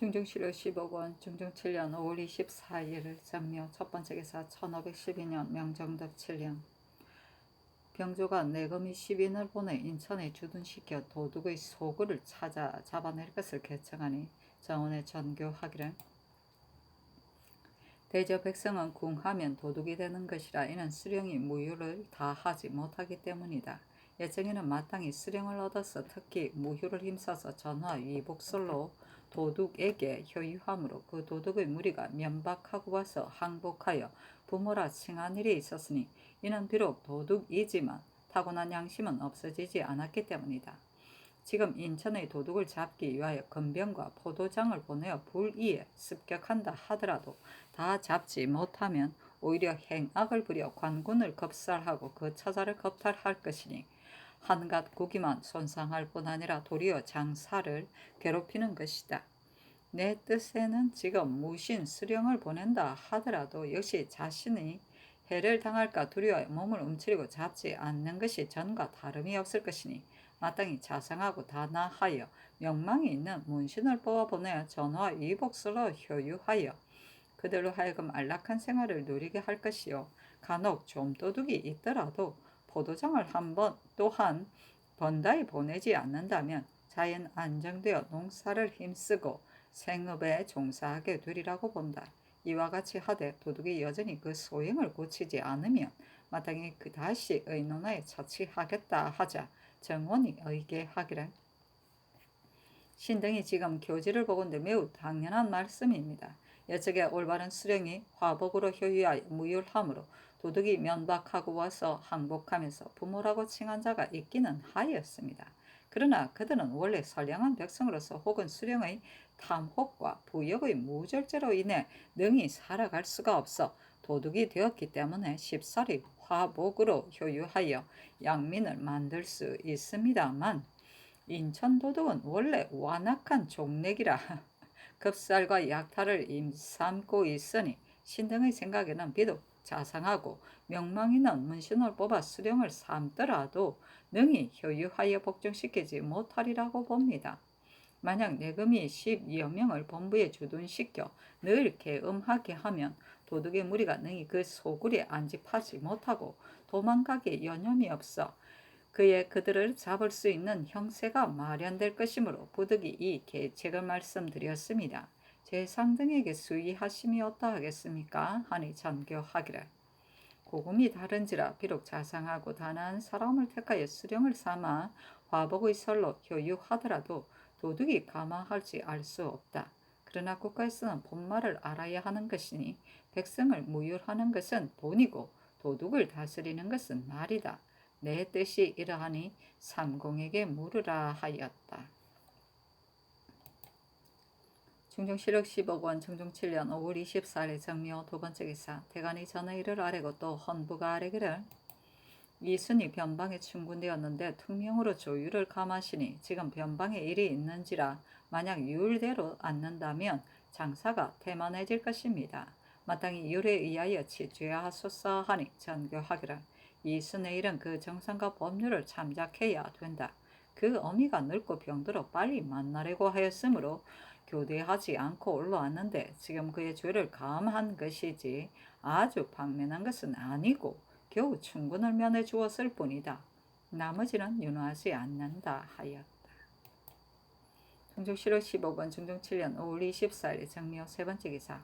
중종실록 10억 원, 중종 7년 5월 24일 정묘 첫번째 기사 1512년 명정덕 7년 병조가 내금이 10인을 보내 인천에 주둔시켜 도둑의 소굴을 찾아 잡아낼 것을 결정하니 정원에 전교하기를 대저 백성은 궁하면 도둑이 되는 것이라 이는 수령이 무효를 다 하지 못하기 때문이다. 예정에는 마땅히 수령을 얻어서 특히 무효를 힘써서 전화 위복설로 도둑에게 효유함으로 그 도둑의 무리가 면박하고 와서 항복하여 부모라 칭한 일이 있었으니 이는 비록 도둑이지만 타고난 양심은 없어지지 않았기 때문이다. 지금 인천의 도둑을 잡기 위하여 건병과 포도장을 보내어 불의에 습격한다 하더라도 다 잡지 못하면 오히려 행악을 부려 관군을 겁살하고 그 처자를 겁탈할 것이니 한갓 국이만 손상할 뿐 아니라 도리어 장사를 괴롭히는 것이다. 내 뜻에는 지금 무신 수령을 보낸다 하더라도 역시 자신이 해를 당할까 두려워 몸을 움츠리고 잡지 않는 것이 전과 다름이 없을 것이니 마땅히 자상하고 단아하여 명망이 있는 문신을 뽑아보내어 전화 위복설로 효유하여 그들로 하여금 안락한 생활을 누리게 할 것이요 간혹 좀도둑이 있더라도 포도장을 한 번 또한 번다히 보내지 않는다면 자연 안정되어 농사를 힘쓰고 생업에 종사하게 되리라고 본다. 이와 같이 하되 도둑이 여전히 그 소행을 고치지 않으면 마땅히 그 다시 의논하에 처치하겠다 하자 정원이 의계하기를 신등이 지금 교지를 보건대 매우 당연한 말씀입니다. 여적의 올바른 수령이 화복으로 효유하여 무율하므로 도둑이 면박하고 와서 항복하면서 부모라고 칭한 자가 있기는 하였습니다. 그러나 그들은 원래 선량한 백성으로서 혹은 수령의 탐혹과 부역의 무절제로 인해 능히 살아갈 수가 없어 도둑이 되었기 때문에 쉽사리 화복으로 효유하여 양민을 만들 수 있습니다만 인천 도둑은 원래 완악한 종렉이라 급살과 약탈을 임삼고 있으니 신등의 생각에는 비록 자상하고 명망 있는 문신을 뽑아 수령을 삼더라도 능히 효유하여 복종시키지 못하리라고 봅니다. 만약 내금이 10여 명을 본부에 주둔시켜 늘 계엄하게 하면 도둑의 무리가 능히 그 소굴에 안집하지 못하고 도망가기에 여념이 없어 그들을 잡을 수 있는 형세가 마련될 것이므로 부득이 이 계책을 말씀드렸습니다. 제 상등에게 수의하심이 어떠하겠습니까? 하니 전교하기를 고금이 다른지라 비록 자상하고 단아한 사람을 택하여 수령을 삼아 화복의 설로 효유하더라도 도둑이 감화할지 알 수 없다. 그러나 국가에서는 본말을 알아야 하는 것이니 백성을 무율하는 것은 본이고 도둑을 다스리는 것은 말이다. 내 뜻이 이러하니 삼공에게 물으라 하였다. 중종실록 10억 원, 중종 7년 5월 24일 정묘 두번째 기사 대간이 전에 이를 아래고 또 헌부가 아래기를 이순이 변방에 충군되었는데 특명으로 조율을 감하시니 지금 변방에 일이 있는지라 만약 유율대로 않는다면 장사가 태만해질 것입니다. 마땅히 율에 의하여 치죄야 하소서 하니 전교하기를 이순의 일은 그 정상과 법률을 참작해야 된다. 그 어미가 늙고 병들어 빨리 만나려고 하였으므로 교대하지 않고 올라왔는데 지금 그의 죄를 감한 것이지 아주 방면한 것은 아니고 겨우 충군을 면해 주었을 뿐이다. 나머지는 윤호하지 않는다 하였다. 중종실록 15번 중종 7년 5월 24일 정묘 세번째 기사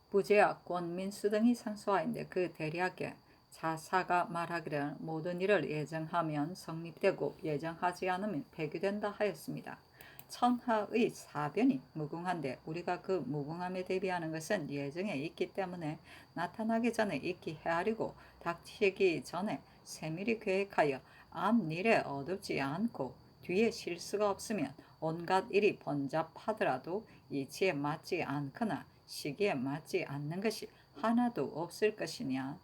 부제와 권민수 등이 상소하인데 그 대략에 자사가 말하기를 모든 일을 예정하면 성립되고 예정하지 않으면 폐기된다 하였습니다. 천하의 사변이 무궁한데 우리가 그 무궁함에 대비하는 것은 예정에 있기 때문에 나타나기 전에 익히 헤아리고 닥치기 전에 세밀히 계획하여 앞일에 어둡지 않고 뒤에 실수가 없으면 온갖 일이 번잡하더라도 이치에 맞지 않거나 시기에 맞지 않는 것이 하나도 없을 것이냐.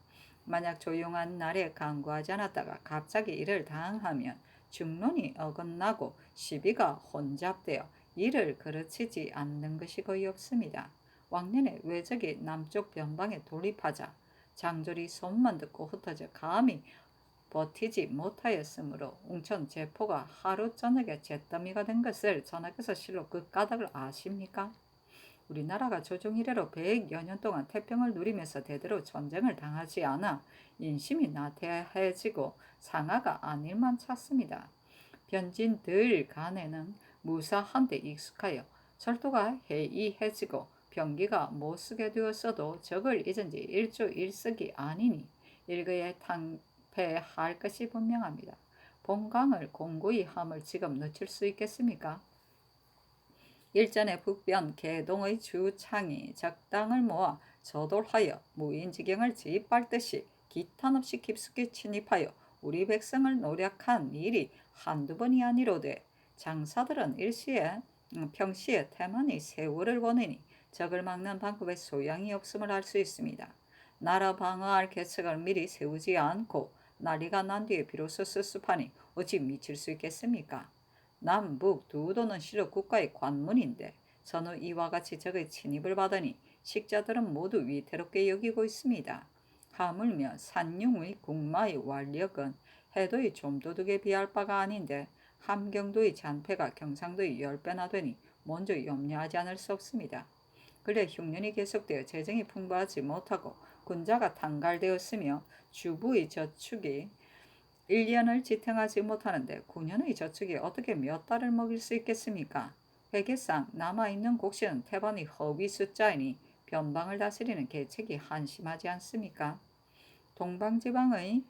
만약 조용한 날에 강구하지 않았다가 갑자기 일을 당하면 중론이 어긋나고 시비가 혼잡되어 일을 그르치지 않는 것이 거의 없습니다. 왕년에 외적이 남쪽 변방에 돌입하자 장졸이 소문만 듣고 흩어져 감히 버티지 못하였으므로 웅천 제포가 하루 저녁에 잿더미가 된 것을 전하께서 실로 그 까닭을 아십니까? 우리나라가 조정 이래로 100여 년 동안 태평을 누리면서 대대로 전쟁을 당하지 않아 인심이 나태해지고 상하가 아닐만 찾습니다. 변진들 간에는 무사한 데 익숙하여 철도가 해이해지고 병기가 못쓰게 되었어도 적을 잊은 지 일조일석이 아니니 일거에 탕패할 것이 분명합니다. 본강을 공고히 함을 지금 늦출 수 있겠습니까? 일전에 북변 개동의 주창이 적당을 모아 저돌하여 무인지경을 짓밟듯이 기탄없이 깊숙이 침입하여 우리 백성을 노력한 일이 한두 번이 아니로되 장사들은 평시에 태만히 세월을 보내니 적을 막는 방법에 소양이 없음을 알 수 있습니다. 나라 방어할 계책을 미리 세우지 않고 난리가 난 뒤에 비로소 수습하니 어찌 미칠 수 있겠습니까? 남북 두 도는 실로 국가의 관문인데 전후 이와 같이 적의 침입을 받으니 식자들은 모두 위태롭게 여기고 있습니다. 하물며 산융의 국마의 완력은 해도의 좀도둑에 비할 바가 아닌데 함경도의 잔패가 경상도의 10배나 되니 먼저 염려하지 않을 수 없습니다. 그래 흉년이 계속되어 재정이 풍부하지 못하고 군자가 단갈되었으며 주부의 저축이 1년을 지탱하지 못하는데 9년의 저축이 어떻게 몇 달을 먹일 수 있겠습니까? 회계상 남아있는 곡식은 태반의 허위 숫자이니 변방을 다스리는 계책이 한심하지 않습니까? 동남지방의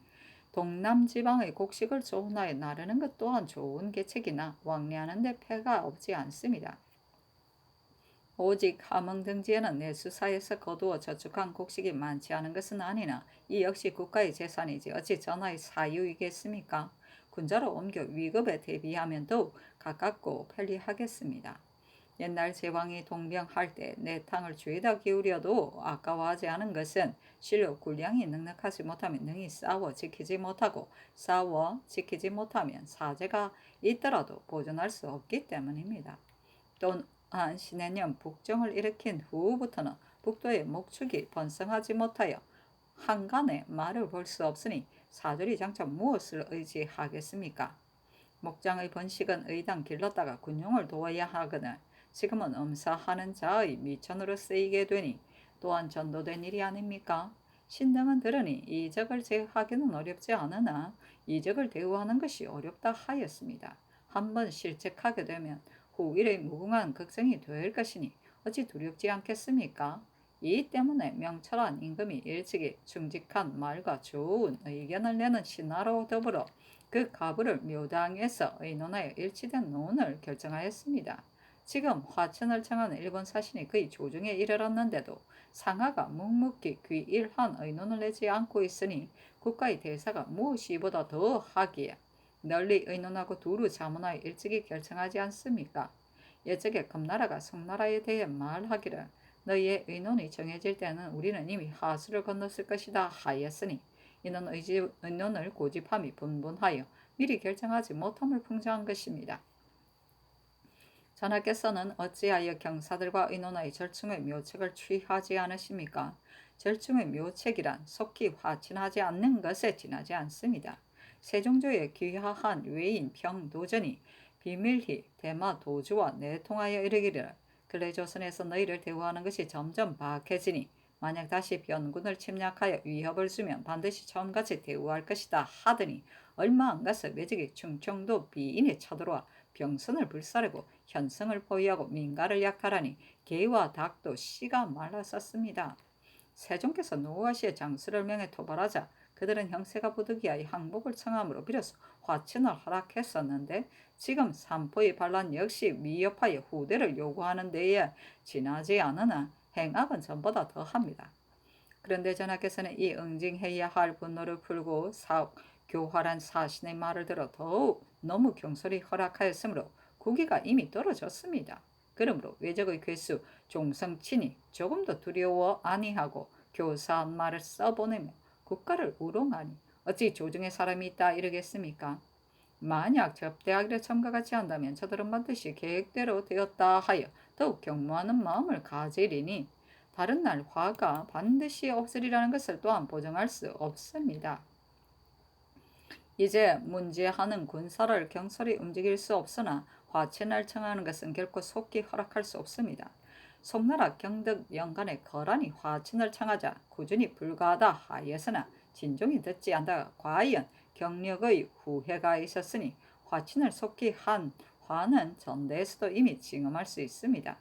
곡식을 조훈하여 나르는 것 또한 좋은 계책이나 왕래하는 데 폐가 없지 않습니다. 오직 함흥등지에는 내수사에서 거두어 저축한 곡식이 많지 않은 것은 아니나 이 역시 국가의 재산이지 어찌 전하의 사유이겠습니까? 군자로 옮겨 위급에 대비하면 더욱 가깝고 편리하겠습니다. 옛날 제왕이 동병할 때 내탕을 죄다 기울여도 아까워하지 않은 것은 실로 군량이 넉넉하지 못하면 능히 싸워 지키지 못하고 싸워 지키지 못하면 사재가 있더라도 보존할 수 없기 때문입니다. 또한 신해년 북정을 일으킨 후부터는 북도의 목축이 번성하지 못하여 한간에 말을 볼 수 없으니 사절이 장차 무엇을 의지하겠습니까? 목장의 번식은 의당 길렀다가 군용을 도와야 하거늘 지금은 엄사하는 자의 미천으로 쓰이게 되니 또한 전도된 일이 아닙니까? 신등은 들으니 이적을 제하기는 어렵지 않으나 이적을 대우하는 것이 어렵다 하였습니다. 한번 실책하게 되면 후일의 무궁한 걱정이 될 것이니 어찌 두렵지 않겠습니까? 이 때문에 명철한 임금이 일찍이 충직한 말과 좋은 의견을 내는 신하로 더불어 그 가부를 묘당에서 의논하여 일치된 논을 결정하였습니다. 지금 화천을 청하는 일본 사신이 그의 조중에 이르렀는데도 상하가 묵묵히 귀일한 의논을 내지 않고 있으니 국가의 대사가 무엇이 보다 더 하기에 널리 의논하고 두루 자문하여 일찍이 결정하지 않습니까? 예적에 금나라가 송나라에 대해 말하기를 너희의 의논이 정해질 때는 우리는 이미 하수를 건넜을 것이다 하였으니 이는 의논을 고집함이 분분하여 미리 결정하지 못함을 풍자한 것입니다. 전하께서는 어찌하여 경사들과 의논하여 절충의 묘책을 취하지 않으십니까? 절충의 묘책이란 속히 화친하지 않는 것에 지나지 않습니다. 세종조의 귀하한 외인 평도전이 비밀히 대마 도주와 내통하여 이르기를 근래 조선에서 너희를 대우하는 것이 점점 박해지니 만약 다시 변군을 침략하여 위협을 주면 반드시 처음같이 대우할 것이다 하더니 얼마 안 가서 매직이 충청도 비인에 쳐들어와 병선을 불사르고 현성을 포위하고 민가를 약탈하니 개와 닭도 씨가 말랐었습니다. 세종께서 노후시에 장수를 명해 토벌하자 그들은 형세가 부득이하여 항복을 청함으로 비로소 화친을 허락했었는데 지금 삼포의 반란 역시 위협하여 후대를 요구하는 데에 지나지 않으나 행악은 전보다 더합니다. 그런데 전하께서는 이 응징해야 할 분노를 풀고 교활한 사신의 말을 들어 더욱 너무 경솔히 허락하였으므로 국위가 이미 떨어졌습니다. 그러므로 외적의 괴수 종성친이 조금도 두려워 아니하고 교사한 말을 써보내며 국가를 우롱하니 어찌 조정의 사람이 있다 이르겠습니까? 만약 접대하기를 첨과 같이 한다면 저들은 반드시 계획대로 되었다 하여 더욱 경무하는 마음을 가지리니 다른 날 화가 반드시 없으리라는 것을 또한 보정할 수 없습니다. 이제 문제하는 군사를 경솔히 움직일 수 없으나 화친을 청하는 것은 결코 속히 허락할 수 없습니다. 송나라 경덕 연간에 거란이 화친을 청하자 꾸준히 불가하다 하였으나 진종이 듣지 않다가 과연 경력의 후회가 있었으니 화친을 속히 한 화는 전대에서도 이미 징험할 수 있습니다.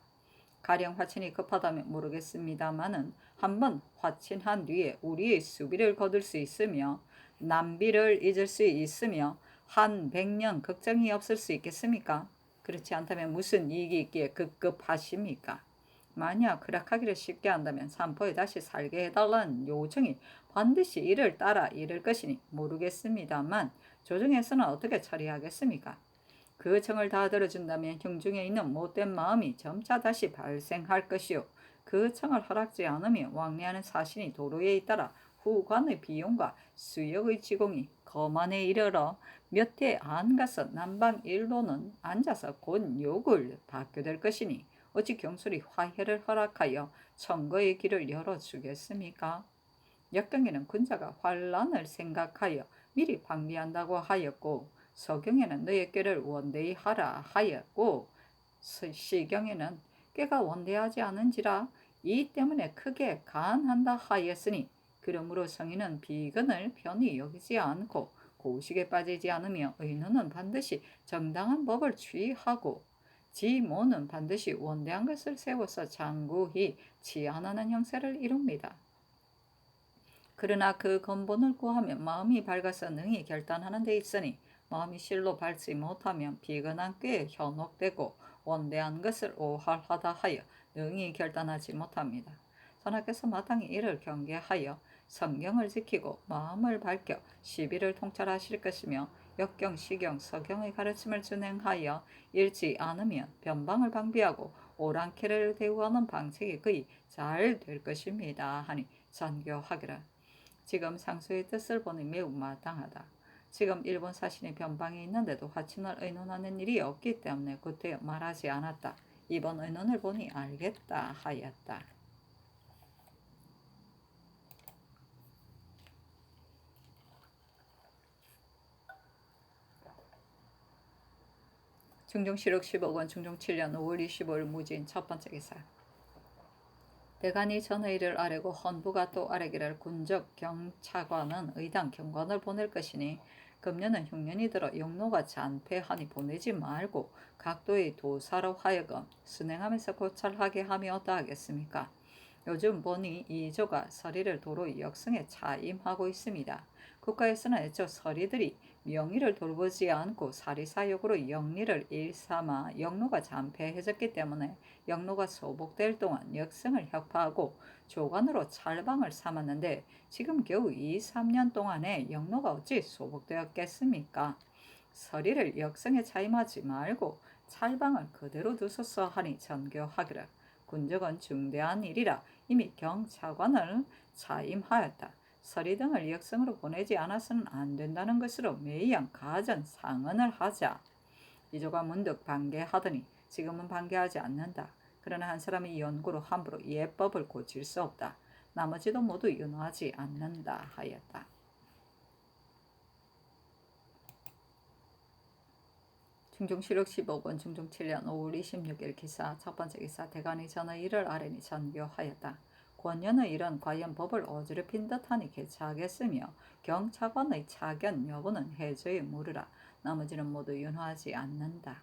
가령 화친이 급하다면 모르겠습니다마는 한번 화친한 뒤에 우리의 수비를 거둘 수 있으며 남비를 잊을 수 있으며 한 100년 걱정이 없을 수 있겠습니까? 그렇지 않다면 무슨 이익이 있기에 급급하십니까? 만약 허락하기를 쉽게 한다면 삼포에 다시 살게 해달라는 요청이 반드시 이를 따라 이를 것이니 모르겠습니다만 조정에서는 어떻게 처리하겠습니까? 그 청을 다 들어준다면 흉중에 있는 못된 마음이 점차 다시 발생할 것이요. 그 청을 허락지 않으면 왕래하는 사신이 도로에 잇따라 후관의 비용과 수역의 지공이 거만에 이르러 몇 해 안 가서 남방 일로는 앉아서 곧 욕을 받게 될 것이니 어찌 경솔히 화해를 허락하여 청거의 길을 열어주겠습니까? 역경에는 군자가 환란을 생각하여 미리 방비한다고 하였고 서경에는 너의 꾀를 원대히 하라 하였고 시경에는 꾀가 원대하지 않은지라 이 때문에 크게 간한다 하였으니 그러므로 성인은 비근을 편히 여기지 않고 고식에 빠지지 않으며 의논은 반드시 정당한 법을 취하고 지모는 반드시 원대한 것을 세워서 장구히 치안하는 형세를 이룹니다. 그러나 그 근본을 구하면 마음이 밝아서 능히 결단하는 데 있으니 마음이 실로 밝지 못하면 비근한 꾀에 현혹되고 원대한 것을 오할하다 하여 능히 결단하지 못합니다. 선하께서 마땅히 이를 경계하여 성경을 지키고 마음을 밝혀 시비를 통찰하실 것이며 역경, 시경, 서경의 가르침을 준행하여 잃지 않으면 변방을 방비하고 오랑캐를 대우하는 방책이 거의 잘 될 것입니다 하니 전교하기를. 지금 상수의 뜻을 보니 매우 마땅하다. 지금 일본 사신이 변방에 있는데도 화친을 의논하는 일이 없기 때문에 그때 말하지 않았다. 이번 의논을 보니 알겠다 하였다. 중종실록 15권 중종 7년 5월 25일 무진 첫 번째 기사. 대간이 전의를 아뢰고 헌부가 또 아뢰기를 군적 경차관은 의당 경관을 보낼 것이니 금년은 흉년이 들어 영로가 잔패하니 보내지 말고 각도의 도사로 하여금 순행하면서 고찰하게 하며 어떠하겠습니까? 요즘 보니 이조가 서리를 도로 역승에 차임하고 있습니다. 국가에서는 애초 서리들이 명의를 돌보지 않고 사리사욕으로 영리를 일삼아 영로가 잔패해졌기 때문에 영로가 소복될 동안 역승을 혁파하고 조관으로 찰방을 삼았는데 지금 겨우 2, 3년 동안에 영로가 어찌 소복되었겠습니까? 서리를 역승에 차임하지 말고 찰방을 그대로 두소서 하니 전교하기를. 군적은 중대한 일이라 이미 경차관을 차임하였다. 서리 등을 역성으로 보내지 않아서는 안 된다는 것으로 매양 가전 상언을 하자. 이조가 문득 반개하더니 지금은 반개하지 않는다. 그러나 한 사람이 연구로 함부로 예법을 고칠 수 없다. 나머지도 모두 윤호하지 않는다 하였다. 중종실록 15권 중종 7년 5월 26일 기사 첫 번째 기사. 대간이 전의 일을 아뢰니 전교하였다. 권연의 일은 과연 법을 어지럽힌 듯하니 개차하겠으며 경차관의 차견 여부는 해저에 물으라. 나머지는 모두 윤호하지 않는다.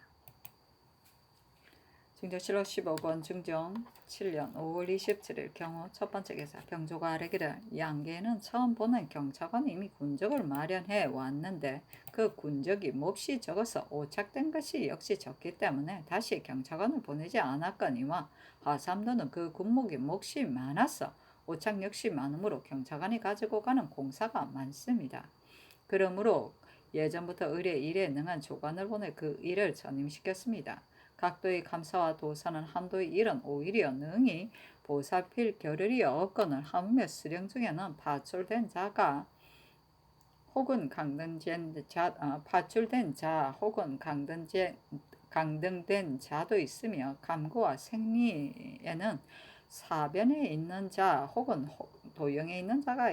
중종실록 15권 중종 7년 5월 27일 경호 첫 번째 기사. 병조가 아뢰기를 양계는 처음 보는 경차관이 이미 군적을 마련해 왔는데 그 군적이 몹시 적어서 오착된 것이 역시 적기 때문에 다시 경차관을 보내지 않았거니와 하삼도는 그 군목이 몫이 많아서 오착 역시 많으므로 경차관이 가지고 가는 공사가 많습니다. 그러므로 예전부터 의뢰 일에 능한 조관을 보내 그 일을 전임시켰습니다. 각도의 감사와 도사는 한도의 일은 오히려 능히 보살필 겨를이 없거늘 하물며 수령 중에는 파출된 자가 혹은 파출된 자 혹은 강등된 자도 있으며 감구와 생리에는 사변에 있는 자 혹은 도영에 있는 자가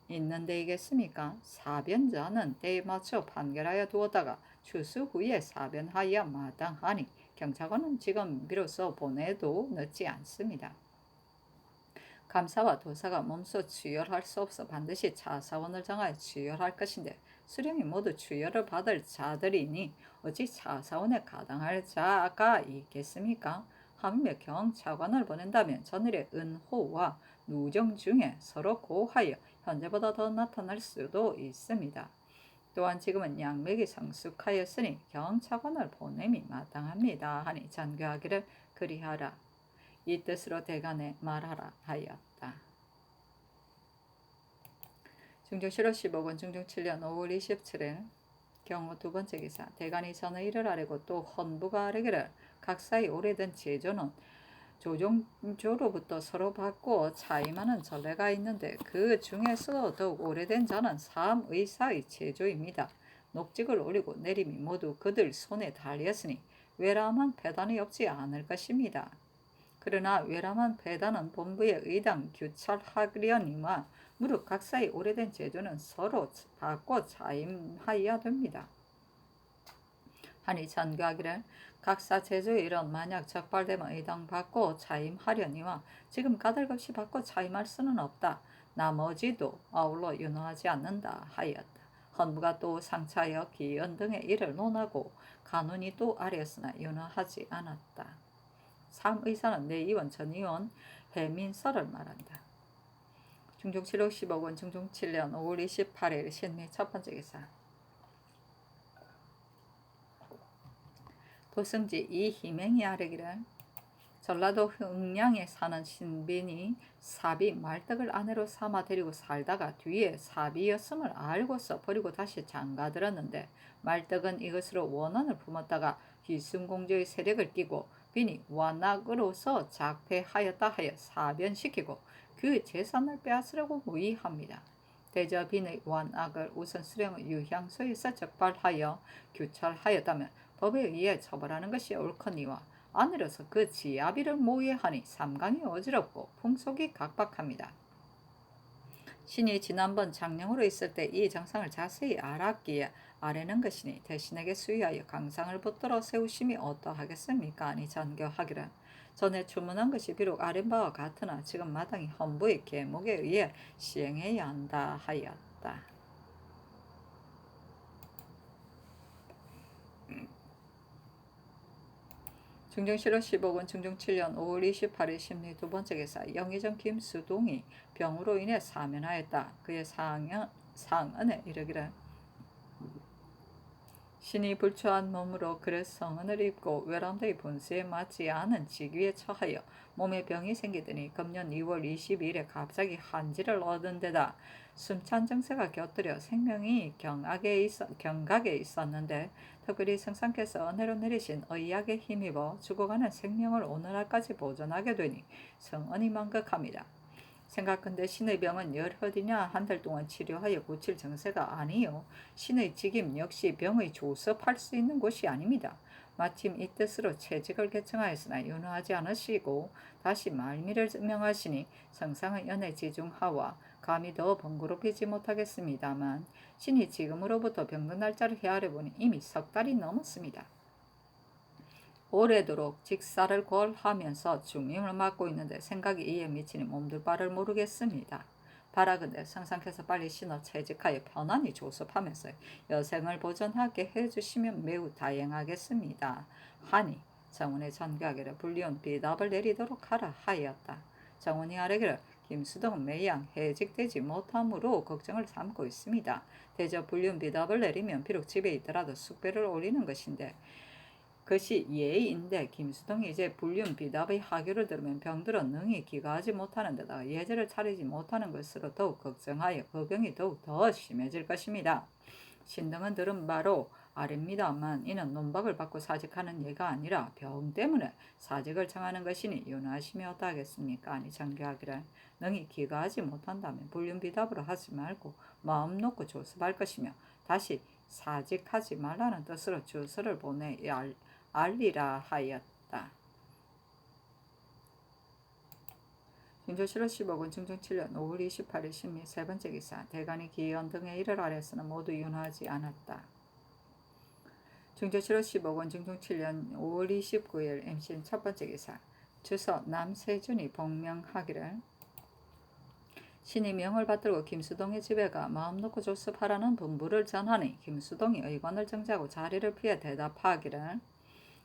있는데이겠습니까? 사변자는 때에 맞춰 판결하여 두었다가 추수 후에 사변하여 마땅하니 경찰관은 지금 비로소 보내도 늦지 않습니다. 감사와 도사가 몸소 추열할 수 없어 반드시 차사원을 정하여 추열할 것인데 수령이 모두 추열을 받을 자들이니 어찌 차사원에 가당할 자가 있겠습니까? 하물며 경차관을 보낸다면 전일의 은호와 누정 중에 서로 고하여 현재보다 더 나타날 수도 있습니다. 또한 지금은 양맥이 성숙하였으니 경차관을 보냄이 마땅합니다 하니 전교하기를 그리하라. 이 뜻으로 대간에 말하라 하였다. 중종실호 15권 중종 7년 5월 27일 경호 두 번째 기사. 대간이 전의 일을 아뢰고 또 헌부가 아뢰기를 각사의 오래된 제조는 조종조로부터 서로 받고 차임하는 전례가 있는데 그 중에서도 더욱 오래된 자는 삼의사의 제조입니다. 녹직을 올리고 내림이 모두 그들 손에 달렸으니 외람한 패단이 없지 않을 것입니다. 그러나 외람한 패단은 본부의 의당 규찰하려니와 무릇 각사의 오래된 제조는 서로 받고 차임하여야 됩니다. 하니 전교하기를 각사 제조의 일은 만약 적발되면 의당 받고 차임하려니와 지금 까닭없이 받고 차임할 수는 없다. 나머지도 아울러 윤호하지 않는다 하였다. 헌부가 또 상차여 기연 등의 일을 논하고 간운이 또 아뢰었으나 윤호하지 않았다. 삼의사는 내의원, 전의원, 해민설을 말한다. 중종실록 15권 중종 7년 5월 28일 신미 첫 번째 기사. 도승지 이희맹이 아뢰기를 전라도 흥량에 사는 신빈이 사비 말덕을 아내로 삼아 데리고 살다가 뒤에 사비였음을 알고서 버리고 다시 장가들었는데 말덕은 이것으로 원한을 품었다가 기순공주의 세력을 끼고 빈이 완악으로서 작패하였다 하여 사변시키고 그 재산을 빼앗으려고 무의합니다. 대저 빈의 완악을 우선 수령의 유향소에서 적발하여 규찰하였다면 법에 의해 처벌하는 것이 옳거니와 아내로서 그 지아비를 모해하니 삼강이 어지럽고 풍속이 각박합니다. 신이 지난번 장령으로 있을 때 이 정상을 자세히 알았기에 아뢰는 것이니 대신에게 수의하여 강상을 붙들어 세우심이 어떠하겠습니까? 아니 전교하기를 전에 주문한 것이 비록 아랜 바와 같으나 지금 마땅히 헌부의 계목에 의해 시행해야 한다 하였다. 중종실록 15권 중종 7년 5월 28일 심리 두 번째 기사. 영의정 김수동이 병으로 인해 사면하였다. 그의 상언에 이르기를 신이 불초한 몸으로 그릇 성은을 입고 외람되이 본세에 맞지 않은 직위에 처하여 몸에 병이 생기더니 금년 2월 22일에 갑자기 한지를 얻은 데다 숨찬 증세가 곁들여 생명이 경각에 있었는데 특별히 성상께서 은혜로 내리신 의약에 힘입어 죽어가는 생명을 오늘날까지 보존하게 되니 성은이 만극합니다. 생각컨대 신의 병은 열흘이냐 한 달 동안 치료하여 고칠 증세가 아니요 신의 직임 역시 병의 조섭할 수 있는 곳이 아닙니다. 마침 이 뜻으로 채직을 개청하였으나 윤호하지 않으시고 다시 말미를 명하시니 성상의 연애 지중하와 감히 더 번거롭히지 못하겠습니다만 신이 지금으로부터 병든 날짜를 헤아려 보니 이미 석 달이 넘었습니다. 오래도록 직사를 골하면서 중임을 맡고 있는데 생각이 이에 미치니 몸둘 바를 모르겠습니다. 바라건대 성상께서 빨리 신어 채직하여 편안히 조섭하면서 여생을 보존하게 해주시면 매우 다행하겠습니다. 하니 정원의 전가기를 불리운 비답을 내리도록 하라 하였다. 정원이 아뢰기를 김수동은 매양 해직되지 못함으로 걱정을 삼고 있습니다. 대저 불륜 비답을 내리면 비록 집에 있더라도 숙배를 올리는 것인데 그것이 예의인데 김수동이 이제 불륜 비답의 하교를 들으면 병들어 능히 기가하지 못하는 데다가 예절을 차리지 못하는 것으로 더욱 걱정하여 그 병이 더욱 더 심해질 것입니다. 신등은 들은 바로 아닙니다만 이는 논박을 받고 사직하는 예가 아니라 병 때문에 사직을 청하는 것이니 윤하심이 어떠하겠습니까? 아니 장교하기를 능히 기가하지 못한다면 불륜 비답으로 하지 말고 마음 놓고 조습할 것이며 다시 사직하지 말라는 뜻으로 주서를 보내 알리라 하였다. 윤조실로 10억원 중종 7년 5월 28일 신미 세 번째 기사 대간이 기원 등의 일을 아래서는 모두 윤하지 않았다. 중조실로 10억원 중종 7년 5월 29일 MCN 첫 번째 기사 주서 남세준이 복명하기를 신이 명을 받들고 김수동의 집에 가 마음 놓고 조습하라는 분부를 전하니 김수동이 의관을 정지하고 자리를 피해 대답하기를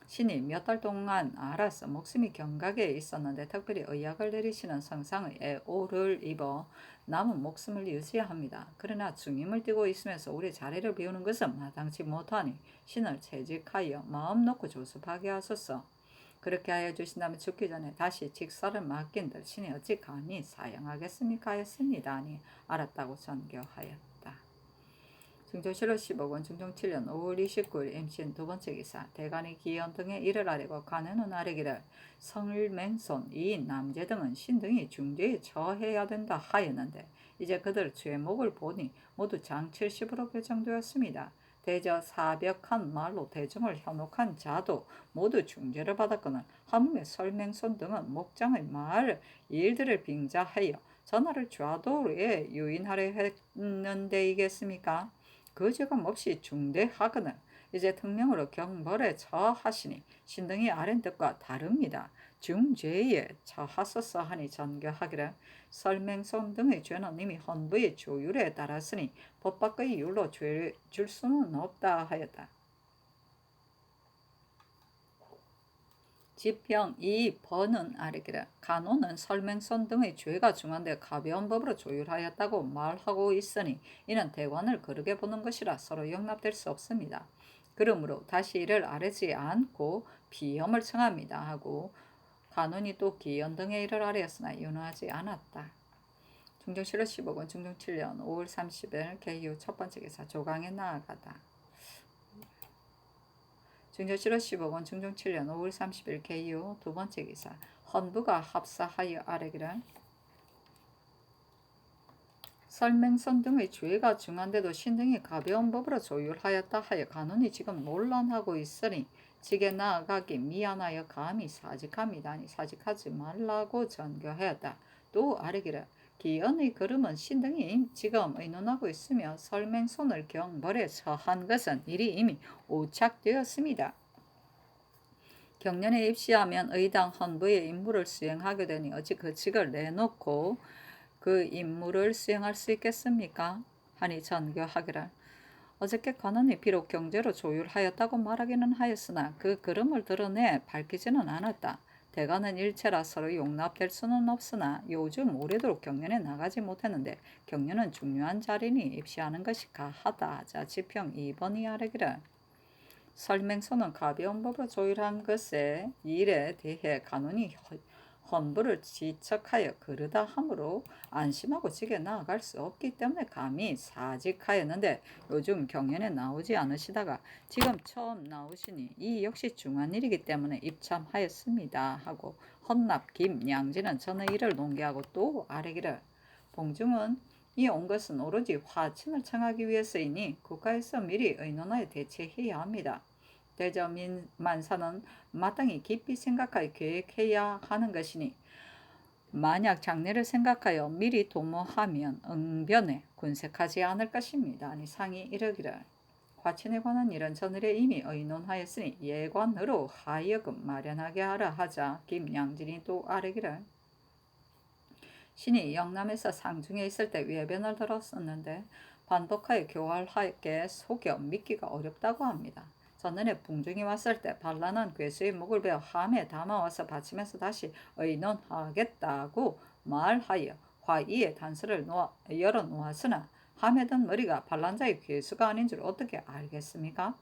신이 몇 달 동안 알아서 목숨이 경각에 있었는데 특별히 의약을 내리시는 성상의 애오를 입어 남은 목숨을 유지합니다. 그러나 중임을 띠고 있으면서 우리 자리를 비우는 것은 마땅치 못하니 신을 채직하여 마음 놓고 조습하게 하소서. 그렇게 하여 주신다면 죽기 전에 다시 직사를 맡긴들 신이 어찌 감히 사양하겠습니까 하였습니다. 아니 알았다고 전교하였다. 중조실로 10억원 중종 7년 5월 29일 MCN 두 번째 기사 대간이 기연 등의 일을 아뢰고 간에는 아뢰기를 성일맹손 이인 남제 등은 신 등이 중죄에 처해야 된다 하였는데 이제 그들 죄목을 보니 모두 장 70으로 배정되었습니다. 대저 사벽한 말로 대중을 현혹한 자도 모두 중죄를 받았거늘 하물며 설맹손 등은 목장의 말 일들을 빙자하여 전하를 좌도에 유인하려 했는데이겠습니까? 그 죄감 없이 중대하거늘 이제 특명으로 경벌에 처하시니 신등이 아랜 뜻과 다릅니다. 중죄에 처하소서 하니 전교하기를 설맹손 등의 죄는 이미 헌부의 조율에 따랐으니 법 밖의 율로 죄를 줄 수는 없다 하였다. 지평 2번은 아래기를 간호는 설맹손 등의 죄가 중한데 가벼운 법으로 조율하였다고 말하고 있으니 이는 대관을 거르게 보는 것이라 서로 용납될 수 없습니다. 그러므로 다시 이를 아뢰지 않고 비염을 청합니다 하고 간원이 또 기연 등의 일을 아뢰었으나 윤하지 않았다. 중종실로 10억원 중종 7년 5월 30일 개유 첫 번째 기사 조강에 나아가다. 중조실로 10억원 중종 7년 5월 30일 개유 두 번째 기사 헌부가 합사하여 아뢰기를 설맹선 등의 죄가 중한데도 신등이 가벼운 법으로 조율하였다 하여 간원이 지금 논란하고 있으니 직에 나아가기 미안하여 감히 사직합니다. 아니 사직하지 말라고 전교하였다. 또 아뢰기를 기연의 걸음은 신등이 지금 의논하고 있으며 설맹손을 경벌에 처한 것은 일이 이미 오착되었습니다. 경년에 입시하면 의당 헌부의 임무를 수행하게 되니 어찌 그 직을 내놓고 그 임무를 수행할 수 있겠습니까? 하니 전교하기를 어저께 관원이 비록 경제로 조율하였다고 말하기는 하였으나 그 걸음을 드러내 밝히지는 않았다. 대가는 일체라 서로 용납될 수는 없으나 요즘 오래도록 경연에 나가지 못했는데 경연은 중요한 자리니 입시하는 것이 가하다. 자 지평 2번이 아래기를 설맹소는 가벼운 법으로 조율한 것에 일에 대해 간원이 헌부를 지척하여 그르다 함으로 안심하고 직에 나아갈 수 없기 때문에 감히 사직하였는데 요즘 경연에 나오지 않으시다가 지금 처음 나오시니 이 역시 중한 일이기 때문에 입참하였습니다 하고 헌납 김양진은 전의 일을 논개하고 또 아뢰기를 봉중은 이 온 것은 오로지 화친을 청하기 위해서이니 국가에서 미리 의논하여 대처해야 합니다. 대저민만사는 마땅히 깊이 생각하여 계획해야 하는 것이니 만약 장래를 생각하여 미리 도모하면 응변에 군색하지 않을 것입니다. 아니 상이 이르기를 화친에 관한 일은 전일에 이미 의논하였으니 예관으로 하여금 마련하게 하라 하자 김양진이 또 아뢰기를 신이 영남에서 상중에 있을 때 외변을 들었었는데 반복하여 교활하게 속여 믿기가 어렵다고 합니다. 전년에 붕중이 왔을 때 반란한 괴수의 목을 베어 함에 담아와서 바치면서 다시 의논하겠다고 말하여 화이에 단서를 열어놓았으나 함에 든 머리가 반란자의 괴수가 아닌 줄 어떻게 알겠습니까?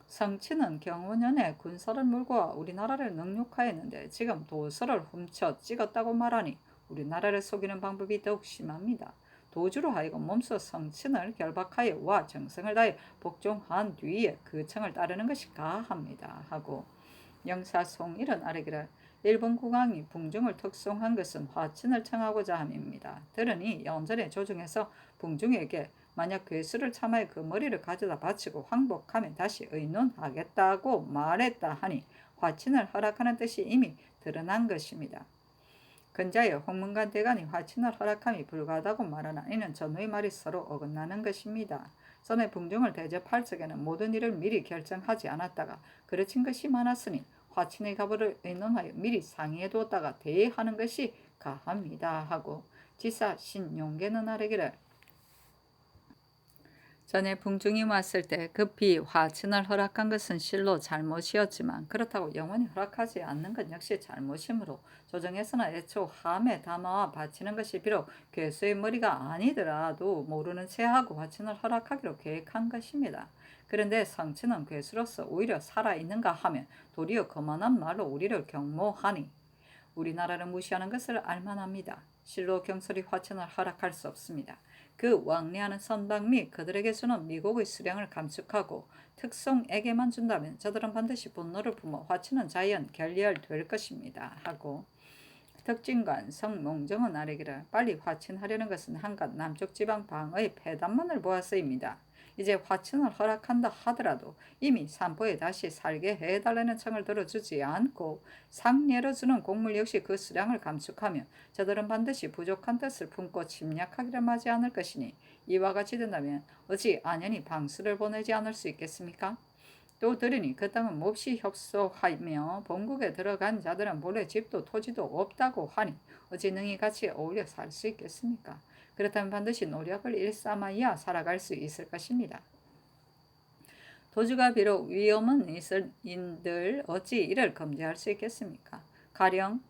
성친은 경호년에 군사를 몰고 우리나라를 능욕하였는데 지금 도서를 훔쳐 찍었다고 말하니 우리나라를 속이는 방법이 더욱 심합니다. 도주로 하여금 몸소 성친을 결박하여 와 정성을 다해 복종한 뒤에 그 청을 따르는 것이 가합니다. 하고 영사송일은 아뢰기를 일본 국왕이 붕중을 특송한 것은 화친을 청하고자 함입니다. 들으니 연전에 조중에서 붕중에게 만약 괴수를 참하여 그 머리를 가져다 바치고 항복하면 다시 의논하겠다고 말했다 하니 화친을 허락하는 뜻이 이미 드러난 것입니다. 근자의 홍문관 대간이 화친을 허락함이 불가하다고 말하나 이는 전후의 말이 서로 어긋나는 것입니다. 선의 궁중을 대접할 적에는 모든 일을 미리 결정하지 않았다가 그르친 것이 많았으니 화친의 가부를 의논하여 미리 상의해 두었다가 대의하는 것이 가합니다 하고 지사 신용계는 아뢰기를 전에 북중이 왔을 때 급히 화친을 허락한 것은 실로 잘못이었지만 그렇다고 영원히 허락하지 않는 것 역시 잘못이므로 조정에서는 애초 함에 담아와 바치는 것이 비록 괴수의 머리가 아니더라도 모르는 채 하고 화친을 허락하기로 계획한 것입니다. 그런데 성친은 괴수로서 오히려 살아있는가 하면 도리어 거만한 말로 우리를 경모하니 우리나라를 무시하는 것을 알만합니다. 실로 경솔이 화친을 허락할 수 없습니다. 그 왕래하는 선박 및 그들에게 주는 미국의 수량을 감축하고 특송에게만 준다면 저들은 반드시 분노를 품어 화친은 자연 결렬될 것입니다. 하고 특진관 성몽정은 아뢰기를 빨리 화친하려는 것은 한갓 남쪽 지방 방의 폐단만을 보았으입니다. 이제 화친을 허락한다 하더라도 이미 산포에 다시 살게 해달라는 청을 들어주지 않고 상례로 주는 곡물 역시 그 수량을 감축하며 저들은 반드시 부족한 뜻을 품고 침략하기를 마지 않을 것이니 이와 같이 된다면 어찌 안연히 방수를 보내지 않을 수 있겠습니까? 또 들으니 그 땅은 몹시 협소하며 본국에 들어간 자들은 본래 집도 토지도 없다고 하니 어찌 능히 같이 어울려 살 수 있겠습니까? 그렇다면 반드시 노력을 일삼아야 살아갈 수 있을 것입니다. 도주가 비록 위험은 있을인들 어찌 이를 금지할 수 있겠습니까? 가령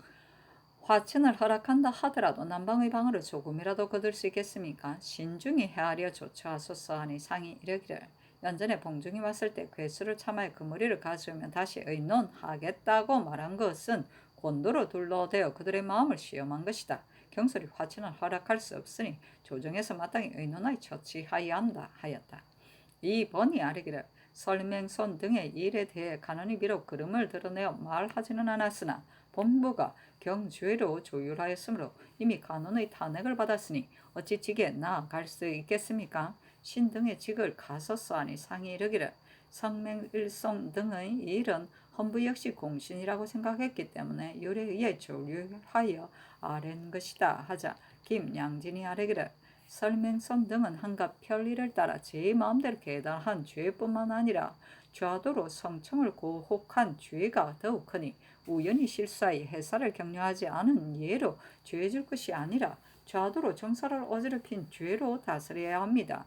화친을 허락한다 하더라도 남방의 방어를 조금이라도 거둘 수 있겠습니까? 신중히 헤아려 조처하소서 하니 상이 이르기를 연전에 봉중이 왔을 때 괴수를 참아야 그 머리를 가져오면 다시 의논하겠다고 말한 것은 곤도로 둘러대어 그들의 마음을 시험한 것이다. 경솔이 화친을 허락할 수 없으니 조정에서 마땅히 의논하여 처치하여야 한다 하였다. 이 번이 아뢰기를 설맹손 등의 일에 대해 간언이 비록 그름을 드러내어 말하지는 않았으나 본부가 경주회로 조율하였으므로 이미 간언의 탄핵을 받았으니 어찌 직에 나아갈 수 있겠습니까? 신 등의 직을 가소서 하니 상이 이르기를 성맹일송 등의 일은 헌부 역시 공신이라고 생각했기 때문에 율에 의해 조율하여 아랜 것이다 하자 김양진이 아뢰기를 설맹선 등은 한갓 편리를 따라 제 마음대로 계단한 죄뿐만 아니라 좌도로 성청을 고혹한 죄가 더욱 크니 우연히 실수하여 해사를 격려하지 않은 예로 죄줄 것이 아니라 좌도로 정사를 어지럽힌 죄로 다스려야 합니다.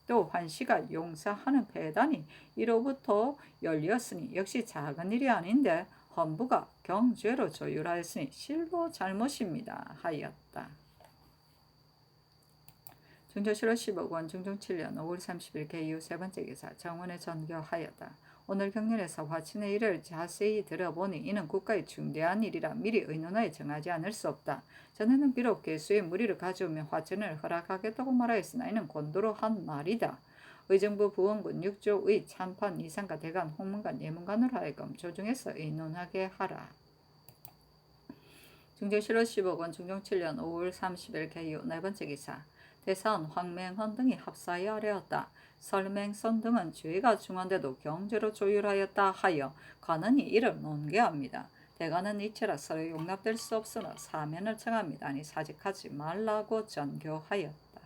또 환시가 용사하는 폐단이 이로부터 열렸으니 역시 작은 일이 아닌데 헌부가 경죄로 조율하였으니 실로 잘못입니다 하였다. 중조실로 10억 원, 중종 7년 5월 30일 개이후 세 번째 기사 정원에 전교하였다. 오늘 경륜에서 화친의 일을 자세히 들어보니 이는 국가의 중대한 일이라 미리 의논하여 정하지 않을 수 없다. 전에는 비록 괴수의 무리를 가져오며 화친을 허락하겠다고 말하였으나 이는 곤도로 한 말이다. 의정부 부원군 6조의 참판 이상과 대간, 홍문관, 예문관으로 하여금 조정에서 의논하게 하라. 중종실로 10억 원, 중종 7년 5월 30일 개이후 네 번째 기사 대사원 황맹헌 등이 합사하여 아뢰었다. 설맹선 등은 죄가 중한데도 경죄로 조율하였다 하여 관원이 이를 논개합니다. 대관은 이체라 서로 용납될 수 없으나 사면을 청합니다. 아니 사직하지 말라고 전교하였다.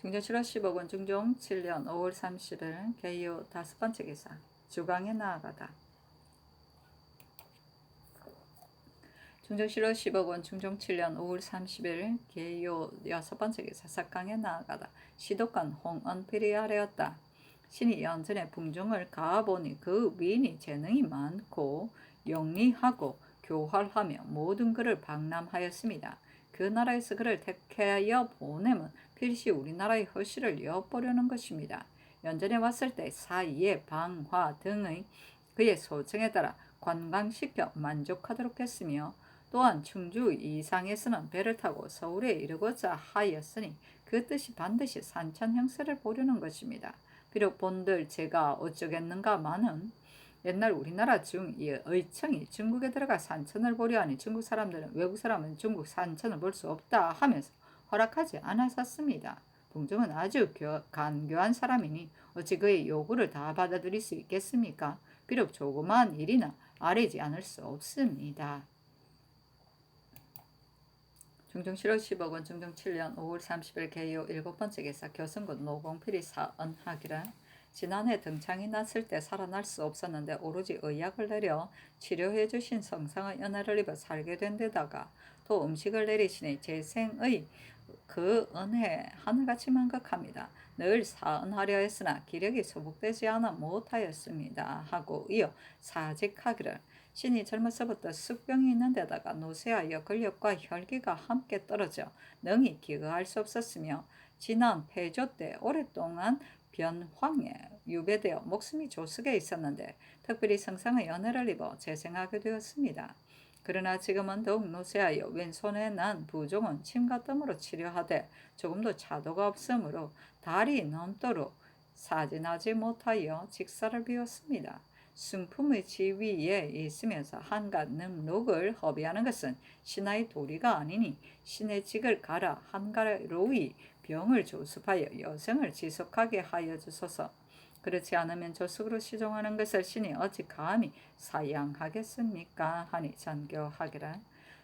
중종실로 10억 원, 중종 7년 5월 30일 개이후 다섯 번째 기사 주강에 나아가다. 중종실로 10억 원, 중종 7년 5월 30일 개요 여섯 번째 기사 석강에 나아가다. 시독관 홍언필이 아뢰었다. 신이 연전에 궁중을 가보니 그 위인이 재능이 많고 영리하고 교활하며 모든 그를 방남하였습니다. 그 나라에서 그를 택하여 보내면 필시 우리나라의 허실을 엿보려는 것입니다. 연전에 왔을 때 사이에 방화 등의 그의 소청에 따라 관광시켜 만족하도록 했으며 또한 충주 이상에서는 배를 타고 서울에 이르고자 하였으니 그 뜻이 반드시 산천 형세를 보려는 것입니다. 비록 본들 제가 어쩌겠는가마는 옛날 우리나라 의청이 중국에 들어가 산천을 보려 하니 중국 사람들은 외국 사람은 중국 산천을 볼 수 없다 하면서 허락하지 않았었습니다. 봉종은 아주 간교한 사람이니 어찌 그의 요구를 다 받아들일 수 있겠습니까? 비록 조그마한 일이나 아뢰지 않을 수 없습니다. 중종 7월 10억 원, 중종 7년 5월 30일 개요 7번째 기사 교승군 노공필이 사언하기를 지난해 등창이 났을 때 살아날 수 없었는데 오로지 의약을 내려 치료해 주신 성상의 은혜를 입어 살게 된 데다가 또 음식을 내리시니 재생의 그 은혜 하늘같이 만극합니다. 늘 사언하려 했으나 기력이 소복되지 않아 못하였습니다. 하고 이어 사직하기를 신이 젊어서부터 습병이 있는 데다가 노쇠하여 근력과 혈기가 함께 떨어져 능히 기거할 수 없었으며 지난 폐조 때 오랫동안 변황에 유배되어 목숨이 조숙에 있었는데 특별히 성상의 연애를 입어 재생하게 되었습니다. 그러나 지금은 더욱 노쇠하여 왼손에 난 부종은 침과 뜸으로 치료하되 조금도 차도가 없으므로 달이 넘도록 사진하지 못하여 직사를 비웠습니다. 승품의 지위에 있으면서 한갓 능록을 허비하는 것은 신하의 도리가 아니니 신의 직을 갈아 한가로이 병을 조습하여 여생을 지속하게 하여 주소서. 그렇지 않으면 조숙으로 시종하는 것을 신이 어찌 감히 사양하겠습니까? 하니 전교하기를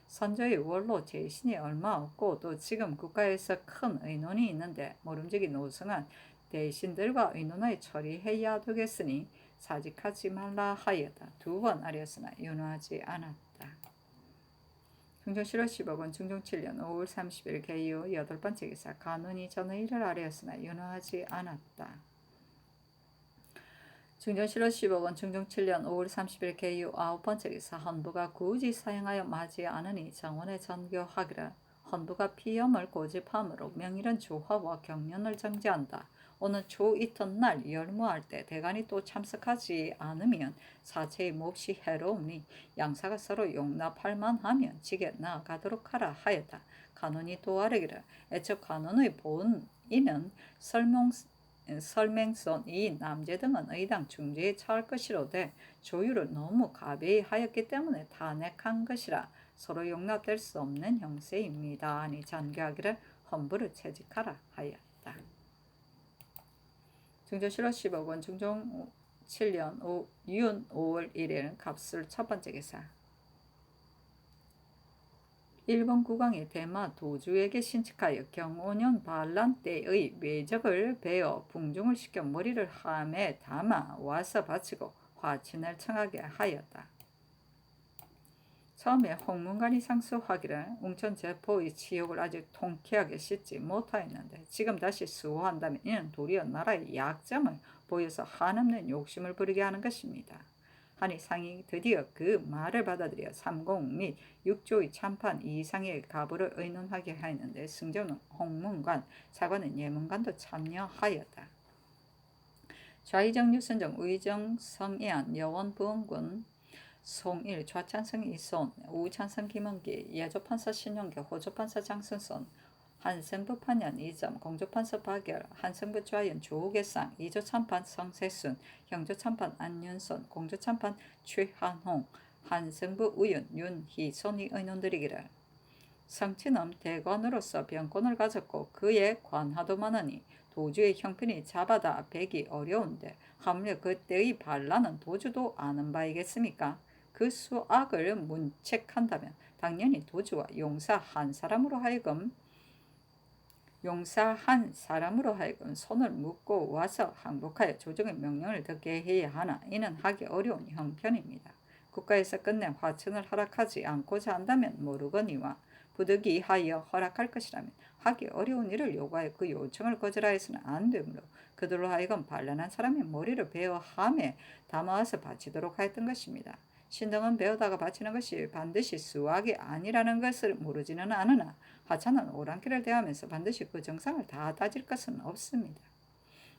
선조의 원로 재신이 얼마 없고 또 지금 국가에서 큰 의논이 있는데 모름지기 노승한 대신들과 의논하여 처리해야 되겠으니 사직하지 말라 하였다. 2번 아뢰었으나 윤호하지 않았다. 중종 7월 10억 원, 중종 7년 5월 30일 개요 8번째 기사 간운이 전의 일을 아뢰었으나 윤호하지 않았다. 중종 7월 10억 원, 중종 7년 5월 30일 개요 9번째 기사 헌부가 굳이 사용하여 마지 않으니 정원에 전교하기를 헌부가 피염을 고집함으로 명일은 조화와 경련을 정지한다. 오는 초 이튿날 열무할 때 대간이 또 참석하지 않으면 사체의 몹시 해로우니 양사가 서로 용납할 만하면 직에 나아가도록 하라 하였다. 간운이 또 아뢰기를 애초 간운의 본인은 설맹선 이 남제 등은 의당 중지에 처할 것이로되 조율을 너무 가벼이 하였기 때문에 탄핵한 것이라 서로 용납될 수 없는 형세입니다. 아니 전교하기를 헌부를 채직하라 하였다. 중종 7월 10억 원, 중종 7년 윤 5월 1일 갑술 첫 번째 기사 일본 국왕이 대마 도주에게 신측하여 경오년 반란 때의 외적을 베어 붕중을 시켜 머리를 함에 담아 와서 바치고 화친을 청하게 하였다. 처음에 홍문관이 상수하기를 웅천제포의 치욕을 아직 통쾌하게 씻지 못하였는데 지금 다시 수호한다면 이는 도리어 나라의 약점을 보여서 한없는 욕심을 부리게 하는 것입니다. 하니 상이 드디어 그 말을 받아들여 3공 및 6조의 참판 이상의 가부를 의논하게 하였는데 승조는 홍문관, 사관은 예문관도 참여하였다. 좌의정 유선정, 우의정 성이안, 여원 부원군, 송일, 좌찬성 이손, 우찬성 김원기, 예조판사 신용계, 호조판사 장순손, 한성부 판연 이점, 공조판사 박열, 한성부 좌연 조우계상, 이조참판 성세순, 형조참판 안윤손, 공조참판 최한홍, 한성부 우윤 윤희손이 의논드리기를 성친은 대관으로서 병권을 가졌고 그의 관하도 많으니 도주의 형편이 잡아다 배기 어려운데 하물며 그때의 반란은 도주도 아는 바이겠습니까? 그 수악을 문책한다면 당연히 도주와 용사한 사람으로 하여금 손을 묶고 와서 항복하여 조정의 명령을 듣게 해야 하나 이는 하기 어려운 형편입니다. 국가에서 끝내 화천을 허락하지 않고자 한다면 모르거니와 부득이하여 허락할 것이라면 하기 어려운 일을 요구하여 그 요청을 거절하여서는 안 되므로 그들로 하여금 반란한 사람의 머리를 베어 함에 담아와서 바치도록 하였던 것입니다. 신등은 베어다가 바치는 것이 반드시 수학이 아니라는 것을 모르지는 않으나 하찮은 오랑캐를 대하면서 반드시 그 정상을 다 따질 것은 없습니다.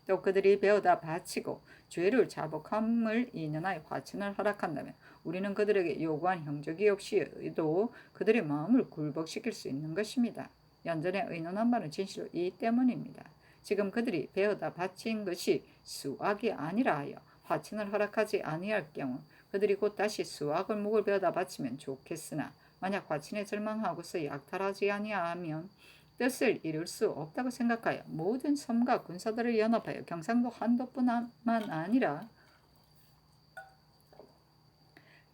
또 그들이 베어다 바치고 죄를 자복함을 인연하여 화천을 허락한다면 우리는 그들에게 요구한 형적이 없이도 그들의 마음을 굴복시킬 수 있는 것입니다. 연전에 의논한 바는 진실로 이 때문입니다. 지금 그들이 베어다 바친 것이 수악이 아니라 하여 화천을 허락하지 아니할 경우 그들이 곧 다시 수악을 목을 베어다 바치면 좋겠으나 만약 화천에 절망하고서 약탈하지 아니하면 뜻을 이룰 수 없다고 생각하여 모든 섬과 군사들을 연합하여 경상도 한도뿐만 아니라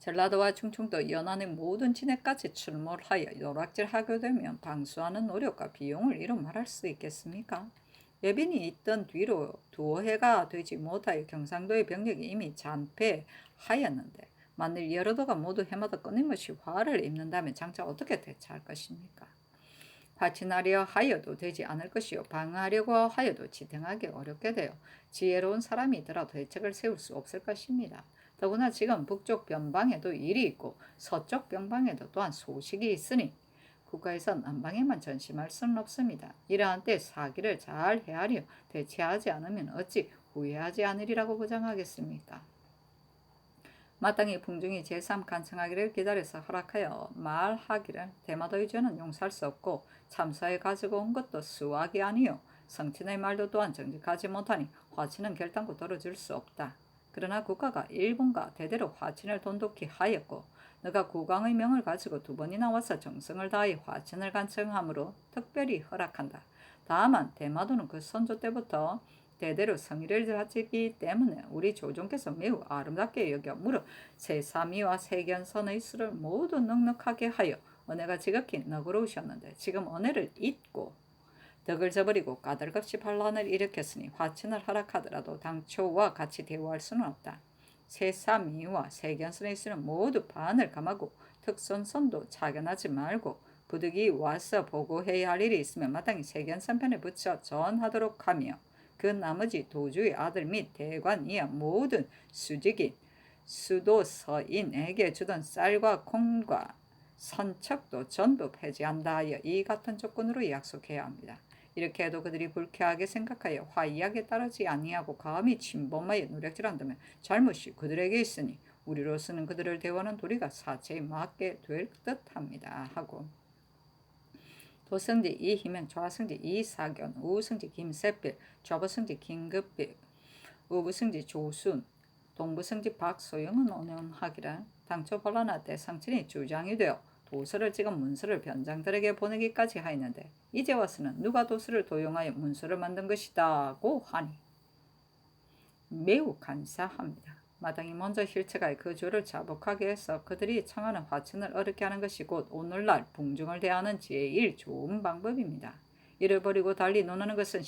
전라도와 충청도 연안의 모든 진해까지 출몰하여 노락질하게 되면 방수하는 노력과 비용을 이루 말할 수 있겠습니까? 예빈이 있던 뒤로 두어 해가 되지 못하여 경상도의 병력이 이미 잔패하였는데 만일 여러 도가 모두 해마다 끊임없이 화를 입는다면 장차 어떻게 대처할 것입니까? 파친하려 하여도 되지 않을 것이요 방어하려고 하여도 지탱하기 어렵게 되어 지혜로운 사람이더라도 대책을 세울 수 없을 것입니다. 더구나 지금 북쪽 변방에도 일이 있고 서쪽 변방에도 또한 소식이 있으니 국가에서 남방에만 전심할 수는 없습니다. 이러한 때 사기를 잘 헤아려 대처하지 않으면 어찌 후회하지 않으리라고 보장하겠습니까? 마땅히 풍중이 제3 간청하기를 기다려서 허락하여 말하기를 대마도의 죄는 용서할 수 없고 참사에 가지고 온 것도 수학이 아니요 성친의 말도 또한 정직하지 못하니 화친은 결단코 떨어질 수 없다. 그러나 국가가 일본과 대대로 화친을 돈독히 하였고 너가 국왕의 명을 가지고 2번이나 와서 정성을 다해 화친을 간청함으로 특별히 허락한다. 다만 대마도는 그 선조 때부터 대대로 성의를 가지기 때문에 우리 조종께서 매우 아름답게 여겨 무릇 세사미와 세견선의 수를 모두 넉넉하게 하여 은혜가 지극히 너그러우셨는데 지금 은혜를 잊고 덕을 저버리고 까닭없이 반란을 일으켰으니 화친을 허락하더라도 당초와 같이 대우할 수는 없다. 세사미와 세견선의 수는 모두 반을 감하고 특선선도 차견하지 말고 부득이 와서 보고해야 할 일이 있으면 마땅히 세견선 편에 붙여 전하도록 하며 그 나머지 도주의 아들 및 대관 이하 모든 수직인 수도서인에게 주던 쌀과 콩과 선척도 전부 폐지한다 하여 이 같은 조건으로 약속해야 합니다. 이렇게 해도 그들이 불쾌하게 생각하여 화이하게 따르지 아니하고 감히 침범하여 노력질한다면 잘못이 그들에게 있으니 우리로서는 그들을 대우하는 도리가 사체에 맞게 될 듯합니다 하고 도성지 이희명, 좌성지 이사견, 우성지 김세필, 좌부성지 김급필, 우부성지 조순, 동부성지 박소영은 언행하기를 당초 반란할 때 성친이 주장이 되어 도서를 찍은 문서를 변장들에게 보내기까지 하였는데 이제 와서는 누가 도서를 도용하여 문서를 만든 것이다고 하니 매우 감사합니다. 마땅히 먼저 힐체가의 그 조를 자복하게 해서 그들이 청하는 화친을 어렵게 하는 것이 곧 오늘날 궁중을 대하는 제일 좋은 방법입니다. 이를 버리고 달리 논하는 것은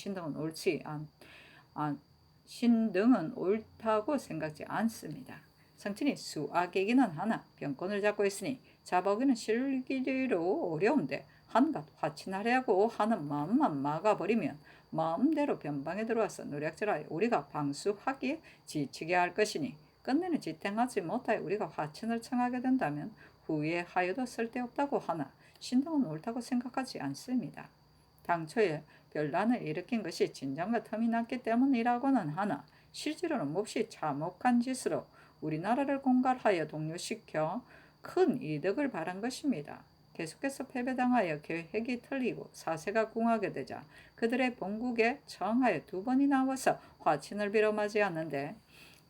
신등은 옳다고 생각지 않습니다. 성친이 수악이기는 하나 병권을 잡고 있으니 자복이는 실기로 어려운데 한갓 화친하려고 하는 마음만 막아버리면 마음대로 변방에 들어와서 노략질하여 우리가 방수하기에 지치게 할 것이니 끝내는 지탱하지 못하여 우리가 화친을 청하게 된다면 후회하여도 쓸데없다고 하나 신등은 옳다고 생각하지 않습니다. 당초에 변란을 일으킨 것이 진정과 틈이 났기 때문이라고는 하나 실제로는 몹시 참혹한 짓으로 우리나라를 공갈하여 동요시켜 큰 이득을 바란 것입니다. 계속해서 패배당하여 계획이 틀리고 사세가 궁하게 되자 그들의 본국에 청하여 2번이나 와서 화친을 빌어 맞이하는데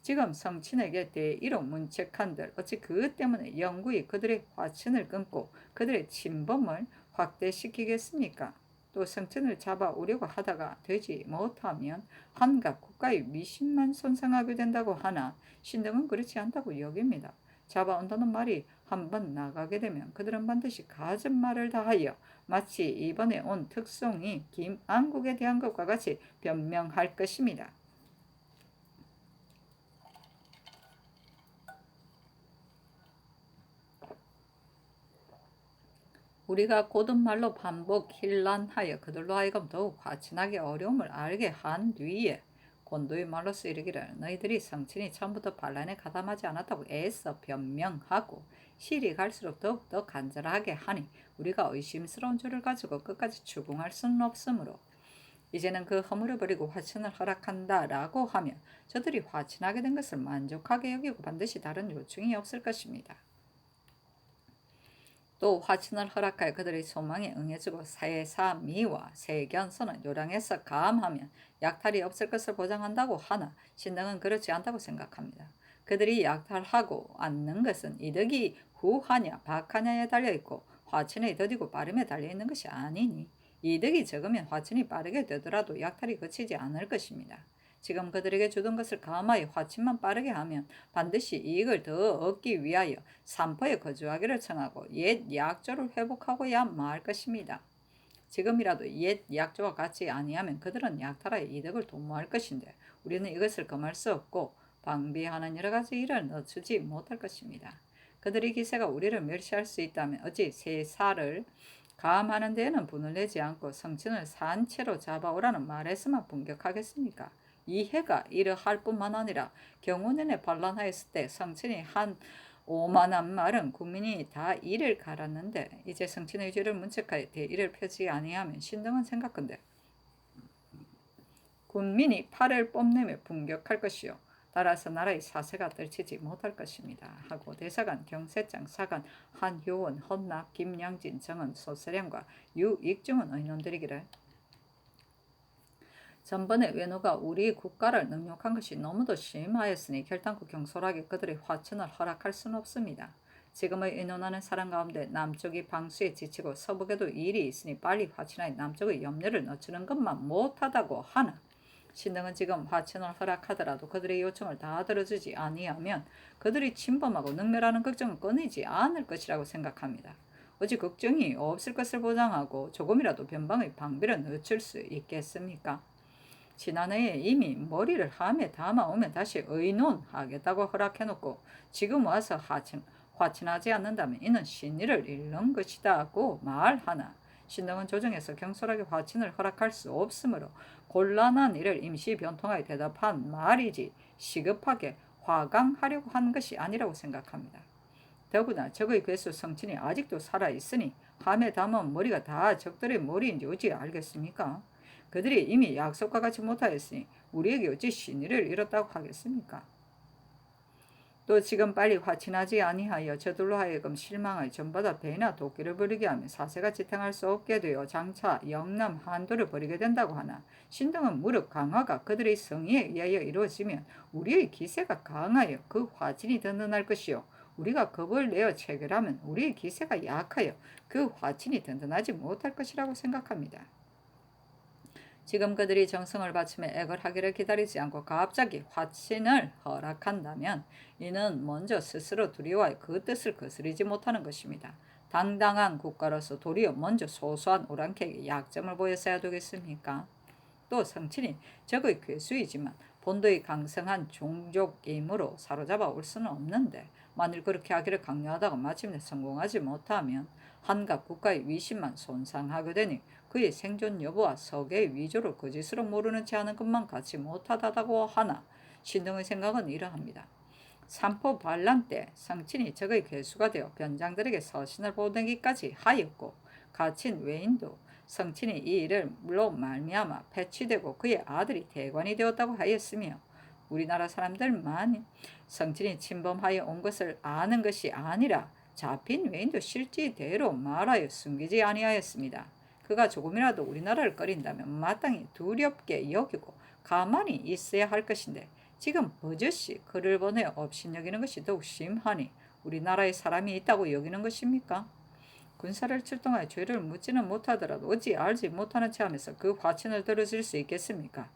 지금 성친에게 대의로 문책한들 어찌 그 때문에 영구히 그들의 화친을 끊고 그들의 침범을 확대시키겠습니까? 또 성친을 잡아오려고 하다가 되지 못하면 한갓 국가의 미신만 손상하게 된다고 하나 신등은 그렇지 않다고 여깁니다. 잡아온다는 말이 한번 나가게 되면 그들은 반드시 가진 말을 다하여 마치 이번에 온 특송이 김안국에 대한 것과 같이 변명할 것입니다. 우리가 고든 말로 반복 힐난하여 그들로 하여금 더욱 화친하게 어려움을 알게 한 뒤에 곤도의 말로써 이르기를 너희들이 성친이 처음부터 반란에 가담하지 않았다고 애써 변명하고 실이 갈수록 더욱더 간절하게 하니 우리가 의심스러운 줄을 가지고 끝까지 추궁할 수는 없으므로 이제는 그 허물을 버리고 화친을 허락한다라고 하면 저들이 화친하게 된 것을 만족하게 여기고 반드시 다른 요청이 없을 것입니다. 또 화친을 허락하여 그들의 소망에 응해주고 세사미와 세견선을 요량해서 감하면 약탈이 없을 것을 보장한다고 하나 신등은 그렇지 않다고 생각합니다. 그들이 약탈하고 않는 것은 이득이 후하냐 박하냐에 달려있고 화친의 더디고 빠름에 달려있는 것이 아니니 이득이 적으면 화친이 빠르게 되더라도 약탈이 그치지 않을 것입니다. 지금 그들에게 주던 것을 감하여 화친만 빠르게 하면 반드시 이익을 더 얻기 위하여 산포에 거주하기를 청하고 옛 약조를 회복하고야 말 것입니다. 지금이라도 옛 약조와 같이 아니하면 그들은 약탈하여 이득을 도모할 것인데 우리는 이것을 금할 수 없고 방비하는 여러 가지 일을 늦추지 못할 것입니다. 그들의 기세가 우리를 멸시할 수 있다면 어찌 새 살을 감하는 데에는 분을 내지 않고 성친을 산채로 잡아오라는 말에서만 분격하겠습니까? 이 해가 이러할 뿐만 아니라 경호년에 반란하였을 때 성친이 한 오만한 말은 국민이 다 이를 갈았는데 이제 성친의 죄를 문책하여 대의를 펴지 아니하면 신등은 생각건대 군민이 팔을 뽐내며 분격할 것이요 따라서 나라의 사세가 떨치지 못할 것입니다. 하고 대사관, 경세장, 사관, 한효원, 헌납, 김양진, 정은, 소세령과 유익중은 의논드리기를 전번에 외노가 우리 국가를 능욕한 것이 너무도 심하였으니 결단코 경솔하게 그들의 화천을 허락할 수는 없습니다. 지금의 의논하는 사람 가운데 남쪽이 방수에 지치고 서북에도 일이 있으니 빨리 화친하여 남쪽의 염려를 늦추는 것만 못하다고 하나 신등은 지금 화친을 허락하더라도 그들의 요청을 다 들어주지 아니하면 그들이 침범하고 능멸하는 걱정은 끊이지 않을 것이라고 생각합니다. 어찌 걱정이 없을 것을 보장하고 조금이라도 변방의 방비를 늦출 수 있겠습니까? 지난해에 이미 머리를 함에 담아오면 다시 의논하겠다고 허락해놓고 지금 와서 화친하지 않는다면 이는 신의를 잃는 것이다고 말하나 신등은 조정에서 경솔하게 화친을 허락할 수 없으므로 곤란한 일을 임시 변통하여 대답한 말이지 시급하게 화강하려고 한 것이 아니라고 생각합니다. 더구나 적의 괴수 성친이 아직도 살아있으니 함에 담은 머리가 다 적들의 머리인지 어찌 알겠습니까? 그들이 이미 약속과 같이 못하였으니 우리에게 어찌 신의를 잃었다고 하겠습니까? 또 지금 빨리 화친하지 아니하여 저들로 하여금 실망하여 전보다 배나 도끼를 부리게 하며 사세가 지탱할 수 없게 되어 장차 영남 한도를 벌이게 된다고 하나 신등은 무릇 강화가 그들의 성의에 의하여 이루어지면 우리의 기세가 강하여 그 화친이 든든할 것이요 우리가 겁을 내어 체결하면 우리의 기세가 약하여 그 화친이 든든하지 못할 것이라고 생각합니다. 지금 그들이 정성을 바치며 액을 하기를 기다리지 않고 갑자기 화친을 허락한다면 이는 먼저 스스로 두려워하여 그 뜻을 거스르지 못하는 것입니다. 당당한 국가로서 도리어 먼저 소소한 오랑캐에게 약점을 보였어야 되겠습니까? 또 성친이 적의 괴수이지만 본도의 강성한 종족이므로 사로잡아 올 수는 없는데 만일 그렇게 하기를 강요하다가 마침내 성공하지 못하면 한갑 국가의 위신만 손상하게 되니 그의 생존 여부와 석의 위조를 거짓으로 모르는 채 하는 것만 같이 못하다고 하나 신등의 생각은 이러합니다. 산포 반란 때 성친이 적의 괴수가 되어 변장들에게 서신을 보내기까지 하였고 갇힌 외인도 성친이 이 일을 물로 말미암아 패취되고 그의 아들이 대관이 되었다고 하였으며 우리나라 사람들만 성친이 침범하여 온 것을 아는 것이 아니라 잡힌 외인도 실지대로 말하여 숨기지 아니하였습니다. 그가 조금이라도 우리나라를 꺼린다면 마땅히 두렵게 여기고 가만히 있어야 할 것인데 지금 버젓이 그를 보내 업신여기는 것이 더욱 심하니 우리나라에 사람이 있다고 여기는 것입니까? 군사를 출동하여 죄를 묻지는 못하더라도 어찌 알지 못하는 채 하면서 그 화친을 들어줄 수 있겠습니까?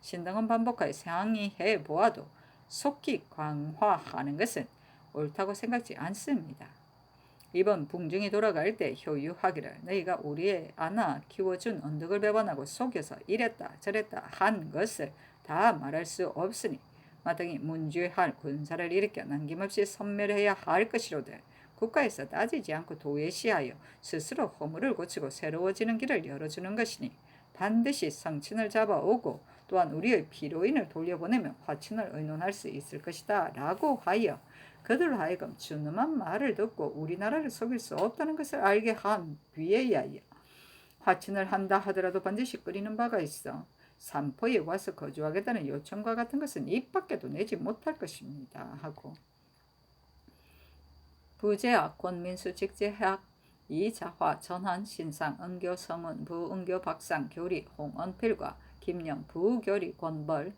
신등은 반복하여 상의해 보아도 속히 강화하는 것은 옳다고 생각지 않습니다. 이번 궁중이 돌아갈 때 효유하기를 너희가 우리의 안아 키워준 언덕을 배반하고 속여서 이랬다 저랬다 한 것을 다 말할 수 없으니 마땅히 문죄할 군사를 일으켜 남김없이 섬멸해야 할 것이로되 국가에서 따지지 않고 도외시하여 스스로 허물을 고치고 새로워지는 길을 열어주는 것이니 반드시 성친을 잡아오고 또한 우리의 피로인을 돌려보내며 화친을 의논할 수 있을 것이다 라고 하여 그들로 하여금 준엄한 말을 듣고 우리나라를 속일 수 없다는 것을 알게 한 뒤에야 화친을 한다 하더라도 반드시 끓이는 바가 있어 산포에 와서 거주하겠다는 요청과 같은 것은 입 밖에도 내지 못할 것입니다 하고 부제학, 권민수, 직제학, 이자화, 전한, 신상, 은교, 성은, 부은교, 박상, 교리, 홍언필과 김영, 부교리, 권벌,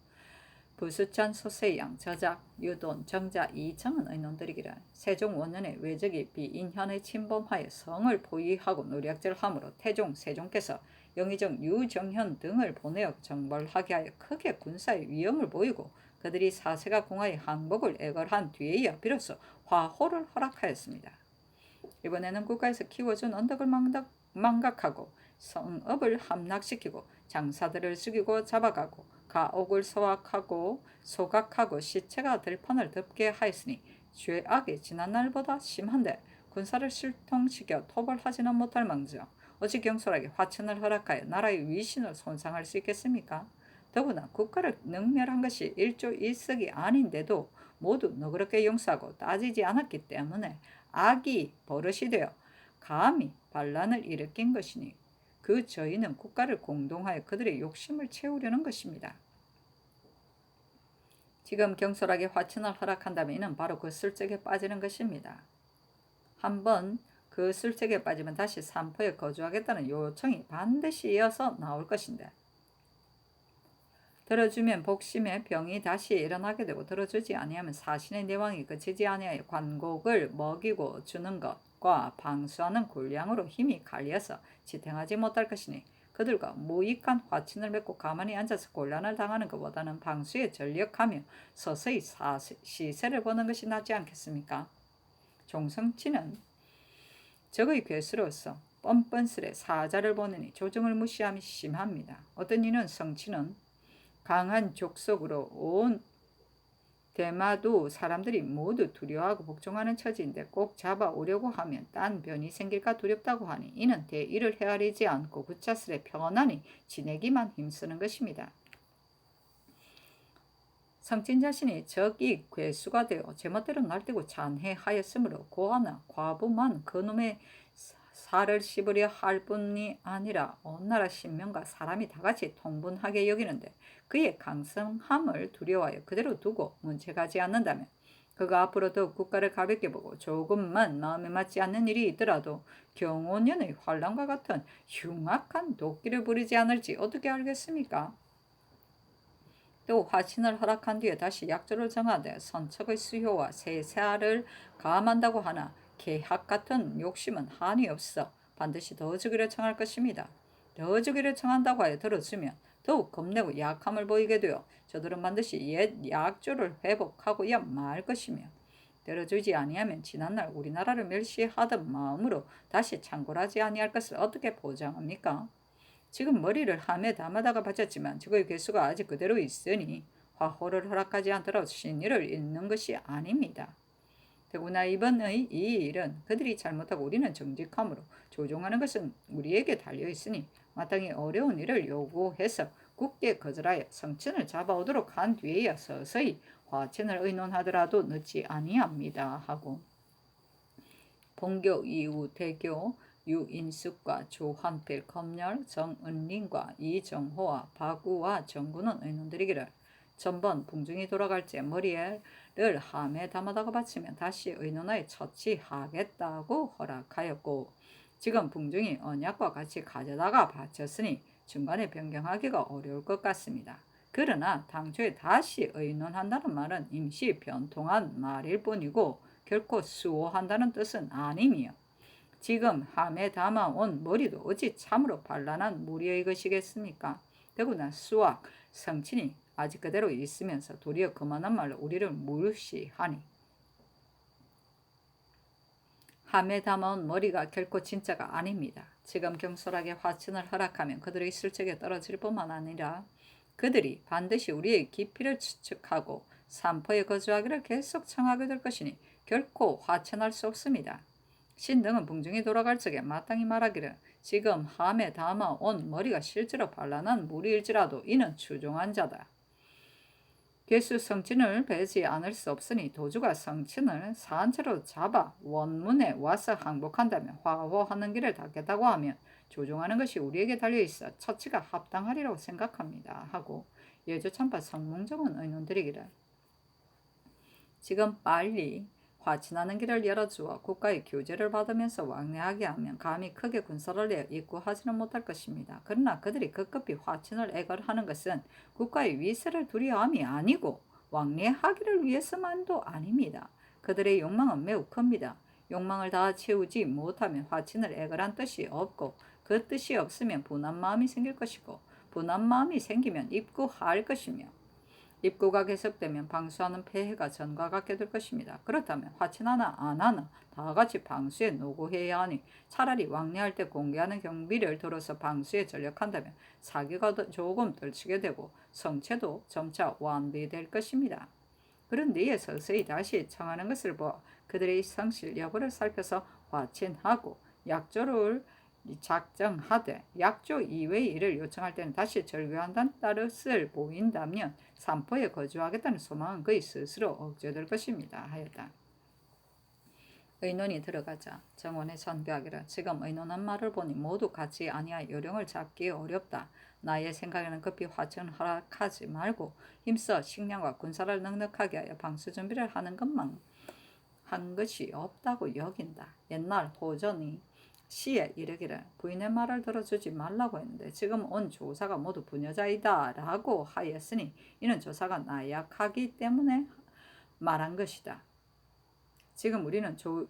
부수찬 소세양 저작 유돈 정자 이청은 의논들이기를 세종 5년에 외적이 비인현의 침범하여 성을 포위하고 노략질함으로 태종 세종께서 영의정 유정현 등을 보내어 정벌하게 하여 크게 군사의 위험을 보이고 그들이 사세가 공하의 항복을 애걸한 뒤에야 비로소 화호를 허락하였습니다. 이번에는 국가에서 키워준 언덕을 망각하고 성읍을 함락시키고 장사들을 죽이고 잡아가고 가옥을 소각하고 시체가 들판을 덮게 하였으니 죄악이 지난날보다 심한데 군사를 실통시켜 토벌하지는 못할 망정 어찌 경솔하게 화천을 허락하여 나라의 위신을 손상할 수 있겠습니까? 더구나 국가를 능멸한 것이 일조 일석이 아닌데도 모두 너그럽게 용서하고 따지지 않았기 때문에 악이 버릇이 되어 감히 반란을 일으킨 것이니 그 저희는 국가를 공동하여 그들의 욕심을 채우려는 것입니다. 지금 경솔하게 화천을 허락한다면 이는 바로 그 술책에 빠지는 것입니다. 한번 그 술책에 빠지면 다시 삼포에 거주하겠다는 요청이 반드시 이어서 나올 것인데 들어주면 복심에 병이 다시 일어나게 되고 들어주지 아니하면 사신의 내왕이 그치지 아니하여 관곡을 먹이고 주는 것과 방수하는 군량으로 힘이 갈려서 지탱하지 못할 것이니 그들과 무익한 화친을 맺고 가만히 앉아서 곤란을 당하는 것보다는 방수에 전력하며 서서히 시세를 보는 것이 낫지 않겠습니까? 종성치는 적의 괴수로서 뻔뻔스레 사자를 보내니 조정을 무시함이 심합니다. 어떤 이는 성치는 강한 족속으로 온 대마도 사람들이 모두 두려워하고 복종하는 처지인데 꼭 잡아오려고 하면 딴 변이 생길까 두렵다고 하니 이는 대의를 헤아리지 않고 구차스레 편안히 지내기만 힘쓰는 것입니다. 성친 자신이 적이 괴수가 되어 제멋대로 날뛰고 잔해하였으므로 고아나 과부만 그놈의 살을 씹으려 할 뿐이 아니라 온 나라 신명과 사람이 다같이 통분하게 여기는데 그의 강성함을 두려워하여 그대로 두고 문책하지 않는다면 그가 앞으로 더욱 국가를 가볍게 보고 조금만 마음에 맞지 않는 일이 있더라도 경호년의 환란과 같은 흉악한 도끼를 부리지 않을지 어떻게 알겠습니까? 또 화친을 허락한 뒤에 다시 약조를 정하되 선척의 수효와 세세를 감한다고 하나 계약 같은 욕심은 한이 없어 반드시 더 주기를 청할 것입니다. 더 주기를 청한다고 하여 들어주면 더욱 겁내고 약함을 보이게 되어 저들은 반드시 옛 약조를 회복하고야 말 것이며 들어주지 아니하면 지난날 우리나라를 멸시하던 마음으로 다시 창궐하지 아니할 것을 어떻게 보장합니까? 지금 머리를 함에 담아다가 바쳤지만 적의 괴수가 아직 그대로 있으니 화호를 허락하지 않더라도 신의를 잃는 것이 아닙니다. 더구나 이번의 이 일은 그들이 잘못하고 우리는 정직함으로 조종하는 것은 우리에게 달려있으니 마땅히 어려운 일을 요구해서 굳게 거절하여 성친을 잡아오도록 한 뒤에야 서서히 화친을 의논하더라도 늦지 아니합니다 하고 본교 이후 대교 유인숙과 조한필, 검열, 정은린과 이정호와 박우와 정구는 의논드리기를 전번 궁중이 돌아갈 때 머리를 함에 담아다가 바치면 다시 의논하여 처치하겠다고 허락하였고 지금 궁중이 언약과 같이 가져다가 바쳤으니 중간에 변경하기가 어려울 것 같습니다. 그러나 당초에 다시 의논한다는 말은 임시 변통한 말일 뿐이고 결코 수호한다는 뜻은 아니며 지금 함에 담아온 머리도 어찌 참으로 반란한 무리의 것이겠습니까? 더구나 수학, 성친이 아직 그대로 있으면서 도리어 그만한 말로 우리를 무시하니 함에 담아온 머리가 결코 진짜가 아닙니다. 지금 경솔하게 화친을 허락하면 그들의 술책에 떨어질 뿐만 아니라 그들이 반드시 우리의 기피를 추측하고 삼포에 거주하기를 계속 청하게 될 것이니 결코 화천할 수 없습니다. 신등은 궁중이 돌아갈 적에 마땅히 말하기를 지금 함에 담아온 머리가 실제로 반란한 무리일지라도 이는 추종한 자다. 괴수 성친을 배지 않을 수 없으니 도주가 성친을 사한채로 잡아 원문에 와서 항복한다면 화호하는 길을 닫겠다고 하면 조종하는 것이 우리에게 달려있어 처치가 합당하리라고 생각합니다 하고 예조참파 성몽정은 의논드리기를 지금 빨리 화친하는 길을 열어주어 국가의 규제를 받으면서 왕래하게 하면 감히 크게 군사를 내어 입구하지는 못할 것입니다. 그러나 그들이 급급히 화친을 애걸하는 것은 국가의 위세를 두려함이 아니고 왕래하기를 위해서만도 아닙니다. 그들의 욕망은 매우 큽니다. 욕망을 다 채우지 못하면 화친을 애걸한 뜻이 없고 그 뜻이 없으면 분한 마음이 생길 것이고 분한 마음이 생기면 입구할 것이며 입구가 계속되면 방수하는 폐해가 전과 같게 될 것입니다. 그렇다면 화친하나 안 하나 다 같이 방수에 노고해야 하니 차라리 왕래할 때 공개하는 경비를 들어서 방수에 전력한다면 사기가 조금 떨치게 되고 성체도 점차 완비될 것입니다. 그런 뒤에 서서히 다시 청하는 것을 보아 그들의 성실 여부를 살펴서 화친하고 약조를 작정하되 약조 이외의 일을 요청할 때는 다시 절교한다는 뜻을 보인다면 삼포에 거주하겠다는 소망은 그의 스스로 억제될 것입니다. 하였다. 의논이 들어가자 정원에 전교하기를 지금 의논한 말을 보니 모두 같이 아니하 요령을 잡기 어렵다. 나의 생각에는 급히 화천 허락하지 말고 힘써 식량과 군사를 넉넉하게 하여 방수 준비를 하는 것만 한 것이 없다고 여긴다. 옛날 호전이 시에 이르기를 부인의 말을 들어주지 말라고 했는데 지금 온 조사가 모두 부녀자이다 라고 하였으니 이는 조사가 나약하기 때문에 말한 것이다. 지금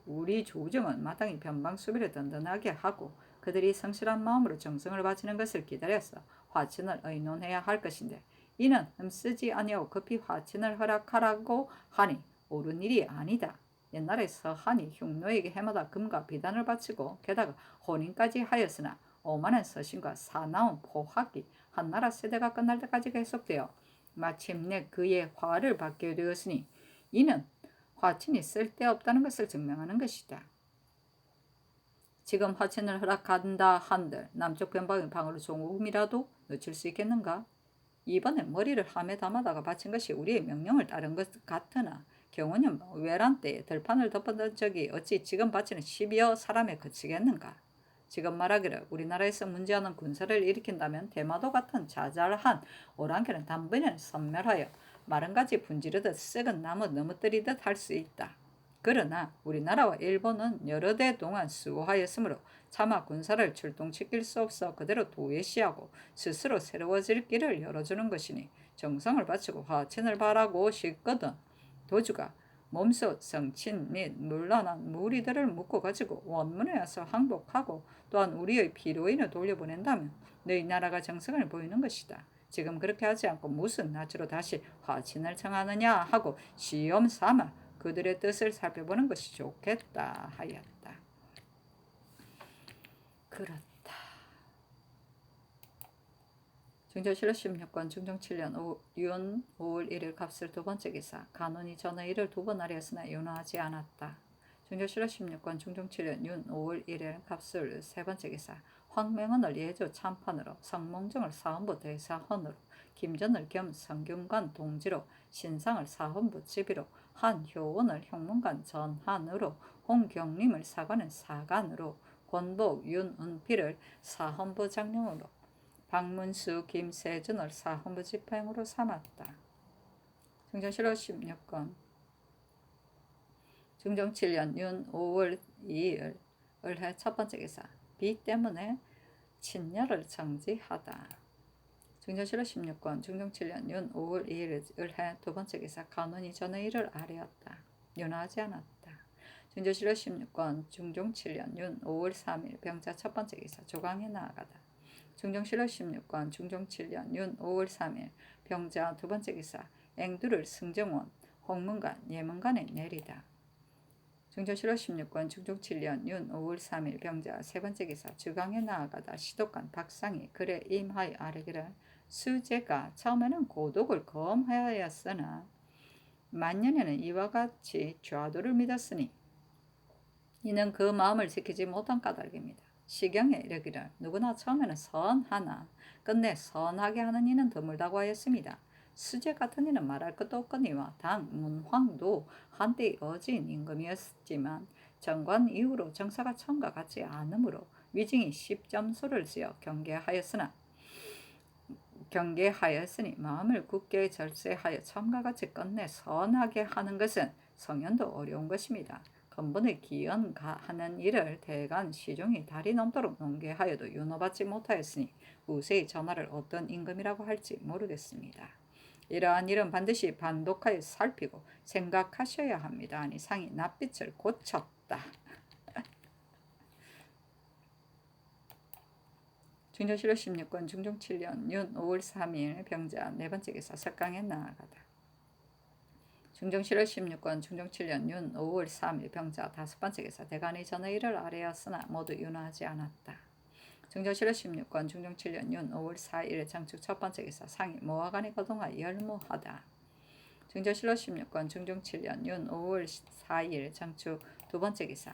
우리 조정은 마땅히 변방 수비를 든든하게 하고 그들이 성실한 마음으로 정성을 바치는 것을 기다려서 화친을 의논해야 할 것인데 이는 흠쓰지 아니하고 급히 화친을 허락하라고 하니 옳은 일이 아니다. 옛날에 서한이 흉노에게 해마다 금과 비단을 바치고 게다가 혼인까지 하였으나 오만한 서신과 사나운 포학이 한나라 세대가 끝날 때까지 계속되어 마침내 그의 화를 받게 되었으니 이는 화친이 쓸데없다는 것을 증명하는 것이다. 지금 화친을 허락한다 한들 남쪽 변방의 방으로 조금이라도 늦출 수 있겠는가? 이번에 머리를 함에 담아다가 바친 것이 우리의 명령을 따른 것 같으나 경호년 외란 때에 들판을 덮었던 적이 어찌 지금 바치는 10여 사람에 그치겠는가? 지금 말하기를 우리나라에서 문제하는 군사를 일으킨다면 대마도 같은 자잘한 오랑캐는 단번에 섬멸하여 마른 가지 분지르듯 썩은 나무 넘어뜨리듯 할 수 있다. 그러나 우리나라와 일본은 여러 대 동안 수호하였으므로 차마 군사를 출동시킬 수 없어 그대로 도외시하고 스스로 새로워질 길을 열어주는 것이니 정성을 바치고 화친을 바라고 싶거든. 도주가 몸소 성친 및 물러난 무리들을 묶어 가지고 원문에 와서 항복하고 또한 우리의 피로인을 돌려보낸다면 너희 나라가 정성을 보이는 것이다. 지금 그렇게 하지 않고 무슨 낯으로 다시 화친을 청하느냐 하고 시험 삼아 그들의 뜻을 살펴보는 것이 좋겠다 하였다. 그렇다. 중조실록 16권 중종 7년 윤 5월 1일 갑술 두 번째 기사 간원이 전의를 두 번 하였으나 윤호하지 않았다. 중조실록 16권 중종 7년 윤 5월 1일 갑술 세 번째 기사 황명헌을 예조 참판으로 성몽정을 사헌부 대사헌으로 김전을 겸 성균관 동지로 신상을 사헌부 지비로 한효원을 형문관 전한으로 홍경림을 사관은 사관으로 권복 윤은필을 사헌부 장령으로 박문수 김세준을 사헌부 집행으로 삼았다. 중종실록 16권 중종 7년 윤 5월 2일 을해 첫 번째 기사 비 때문에 친녀를 정지하다. 중종실록 16권 중종 7년 윤 5월 2일 을해 두 번째 기사 간원이 전의를 아뢰었다. 윤호하지 않았다. 중종실록 16권 중종 7년 윤 5월 3일 병자 첫 번째 기사 조강에 나아가다. 중종실록 16권 중종 7년 윤 5월 3일 병자 두 번째 기사 앵두를 승정원 홍문관 예문관에 내리다. 중종실록 16권 중종 7년 윤 5월 3일 병자 세 번째 기사 주강에 나아가다 시독관 박상이 글에 임하여 아뢰기를 수제가 처음에는 고독을 검하였으나 만년에는 이와 같이 좌도를 믿었으니 이는 그 마음을 지키지 못한 까닭입니다. 시경에 이르기를 누구나 처음에는 선하나 끝내 선하게 하는 이는 드물다고 하였습니다. 수제 같은 이는 말할 것도 없거니와 당 문황도 한때 어진 임금이었지만 정관 이후로 정사가 처음과 같지 않으므로 위증이 10점수를 지어 경계하였으니 마음을 굳게 절제하여 처음과 같이 끝내 선하게 하는 것은 성현도 어려운 것입니다. 근본의 기연하는 일을 대간 시종이 달이 넘도록 농계하여도 윤호받지 못하였으니 우세의 전하를 어떤 임금이라고 할지 모르겠습니다. 이러한 일은 반드시 반독하여 살피고 생각하셔야 합니다. 아니 상이 낯빛을 고쳤다. 중조실록 16권 중종 7년 윤 5월 3일 병자 네 번째 기사 석강에 나아가다. 중종실록 16권 중종 7년 윤 5월 3일 병자 다섯 번째 기사 대간의 전의 일을 아뢰었으나 모두 윤호하지 않았다. 중종실록 16권 중종 7년 윤 5월 4일 장축 첫 번째 기사 상이 모아간이 거동하 열무하다. 중종실록 16권 중종 7년 윤 5월 4일 장축 두 번째 기사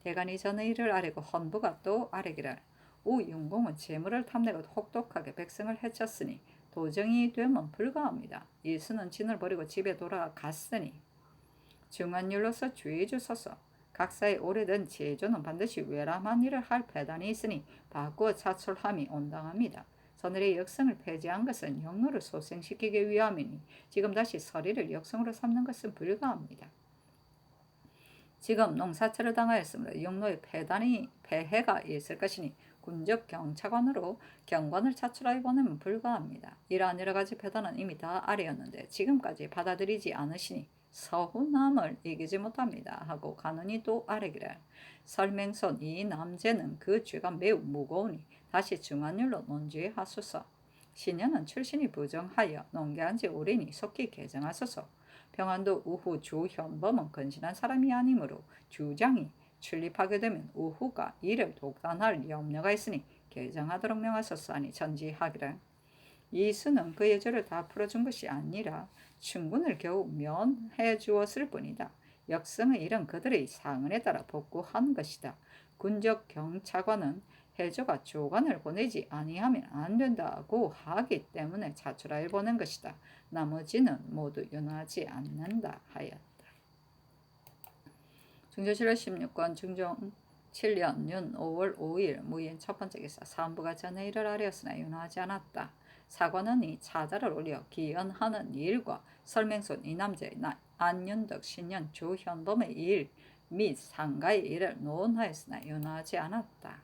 대간이 전의 일을 아뢰고 헌부가 또 아뢰기를 우윤공은 재물을 탐내고 혹독하게 백성을 해쳤으니 도정이 되면 불가합니다. 이수는 진을 버리고 집에 돌아갔으니 중한율로서 주의 주소서. 각사의 오래된 제조는 반드시 외람한 일을 할 배단이 있으니 바꾸어 차출함이 온당합니다. 선열의 역성을 폐지한 것은 영로를 소생시키기 위함이니 지금 다시 서리를 역성으로 삼는 것은 불가합니다. 지금 농사철을 당하였으므로 영로의 폐해가 있을 것이니 군적 경차관으로 경관을 차출하여 보내면 불가합니다. 이러한 여러 가지 패단은 이미 다 아래였는데 지금까지 받아들이지 않으시니 서훈함을 이기지 못합니다. 하고 간언이 또 아래기를 설맹손 이 남제는 그 죄가 매우 무거우니 다시 중한율로 논지하소서. 신녀는 출신이 부정하여 농계한 지 오래니 속히 개정하소서. 평안도 우후 주현범은 근신한 사람이 아니므로 주장이 출립하게 되면 우후가 이를 독단할 염려가 있으니 개정하도록 명하소서. 하니 전지하기를 이수는 그의 죄를 다 풀어준 것이 아니라 충군을 겨우 면해 주었을 뿐이다. 역성의 일은 그들의 상언에 따라 복구한 것이다. 군적 경차관은 해조가 조관을 보내지 아니하면 안 된다고 하기 때문에 차출하여 보낸 것이다. 나머지는 모두 윤호하지 않는다 하였다. 중조실록 16권 중종 7년 윤 5월 5일 무인 첫 번째 기사 사헌부가 전의 일을 아뢰었으나 윤호하지 않았다. 사관은 이 차자를 올려 기연하는 일과 설맹손 이남제 안윤덕 신년 조현범의 일 및 상가의 일을 논하였으나 윤호하지 않았다.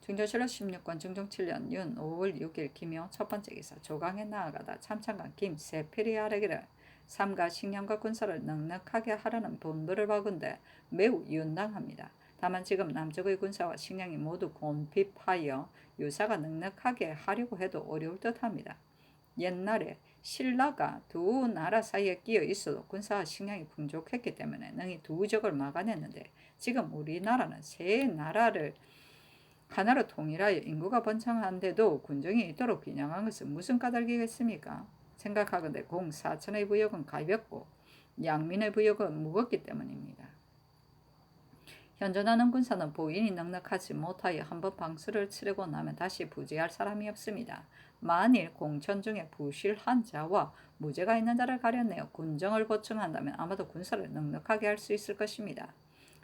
중조실록 16권 중종 7년 윤 5월 6일 김효 첫 번째 기사 조강에 나아가다 참창관 김세필이 아뢰기를 삼가 식량과 군사를 넉넉하게 하라는 분부를 받은데 매우 윤당합니다. 다만 지금 남쪽의 군사와 식량이 모두 곤핍하여 유사가 넉넉하게 하려고 해도 어려울 듯합니다. 옛날에 신라가 두 나라 사이에 끼어 있어도 군사와 식량이 풍족했기 때문에 능히 두 적을 막아냈는데 지금 우리나라는 세 나라를 하나로 통일하여 인구가 번창한데도 군정이 이토록 빈약한 것은 무슨 까닭이겠습니까? 생각하건대 공사천의 부역은 가볍고 양민의 부역은 무겁기 때문입니다. 현존하는 군사는 보인이 넉넉하지 못하여 한번 방수를 치르고 나면 다시 부재할 사람이 없습니다. 만일 공천 중에 부실한 자와 무죄가 있는 자를 가려내어 군정을 보충한다면 아마도 군사를 넉넉하게 할 수 있을 것입니다.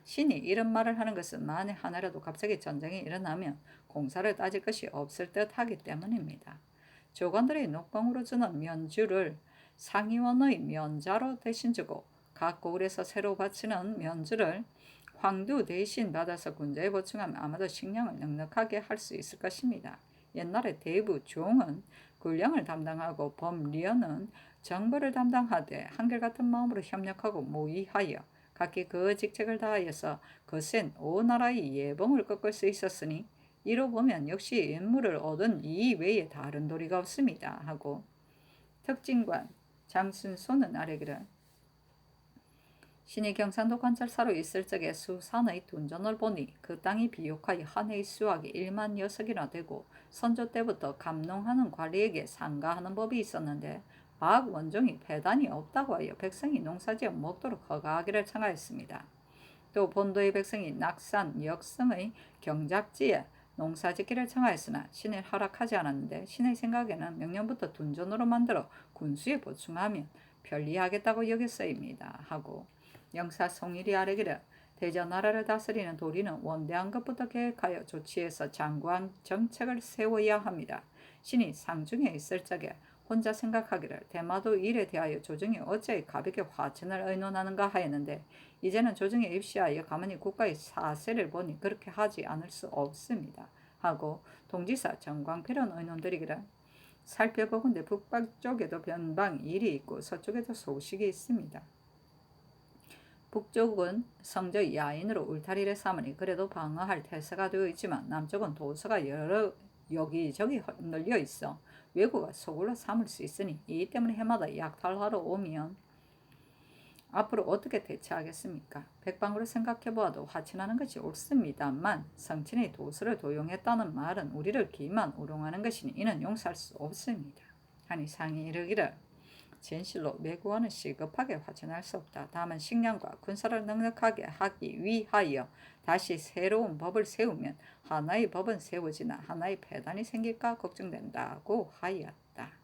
신이 이런 말을 하는 것은 만에 하나라도 갑자기 전쟁이 일어나면 공사를 따질 것이 없을 듯하기 때문입니다. 조관들의 녹봉으로 주는 면주를 상의원의 면자로 대신 주고 각 고을에서 새로 바치는 면주를 황두 대신 받아서 군자에 보충하면 아마도 식량을 넉넉하게 할 수 있을 것입니다. 옛날에 대부 종은 군량을 담당하고 범리언은 정벌을 담당하되 한결같은 마음으로 협력하고 모의하여 각기 그 직책을 다하여서 거센 오나라의 예봉을 꺾을 수 있었으니 이로 보면 역시 인물을 얻은 이 외에 다른 도리가 없습니다. 하고 특징관 장순소는 아뢰기를 신이 경상도 관찰사로 있을 적에 수산의 둔전을 보니 그 땅이 비옥하여 한 해의 수확이 1만 녀석이나 되고 선조 때부터 감농하는 관리에게 상가하는 법이 있었는데 박 원종이 배단이 없다고 하여 백성이 농사지어 먹도록 허가하기를 청하였습니다. 또 본도의 백성이 낙산, 역성의 경작지에 농사짓기를 청하였으나 신을 허락하지 않았는데 신의 생각에는 명년부터 둔전으로 만들어 군수에 보충하면 편리하겠다고 여겼어입니다. 하고 영사 송일이 아뢰기를 대전나라를 다스리는 도리는 원대한 것부터 계획하여 조치해서 장구한 정책을 세워야 합니다. 신이 상중에 있을 적에 혼자 생각하기를 대마도 일에 대하여 조정이 어찌 가볍게 화친을 의논하는가 하였는데 이제는 조정에 입시하여 가만히 국가의 사세를 보니 그렇게 하지 않을 수 없습니다. 하고 동지사 정광필은 의논드리기를 살펴보건대 북쪽에도 변방 일이 있고 서쪽에도 소식이 있습니다. 북쪽은 성저 야인으로 울타리를 삼으니 그래도 방어할 태세가 되어 있지만 남쪽은 도서가 여러 여기저기 널려 있어 외구가 소굴로 삼을 수 있으니 이 때문에 해마다 약탈하러 오면 앞으로 어떻게 대처하겠습니까? 백방으로 생각해보아도 화친하는 것이 옳습니다만 성친이 도서를 도용했다는 말은 우리를 기만 우롱하는 것이니 이는 용서할 수 없습니다. 하니 상이 이르기를 진실로 매국왕은 시급하게 화친할 수 없다. 다만 식량과 군사를 넉넉하게 하기 위하여 다시 새로운 법을 세우면 하나의 법은 세워지나 하나의 폐단이 생길까 걱정된다고 하였다.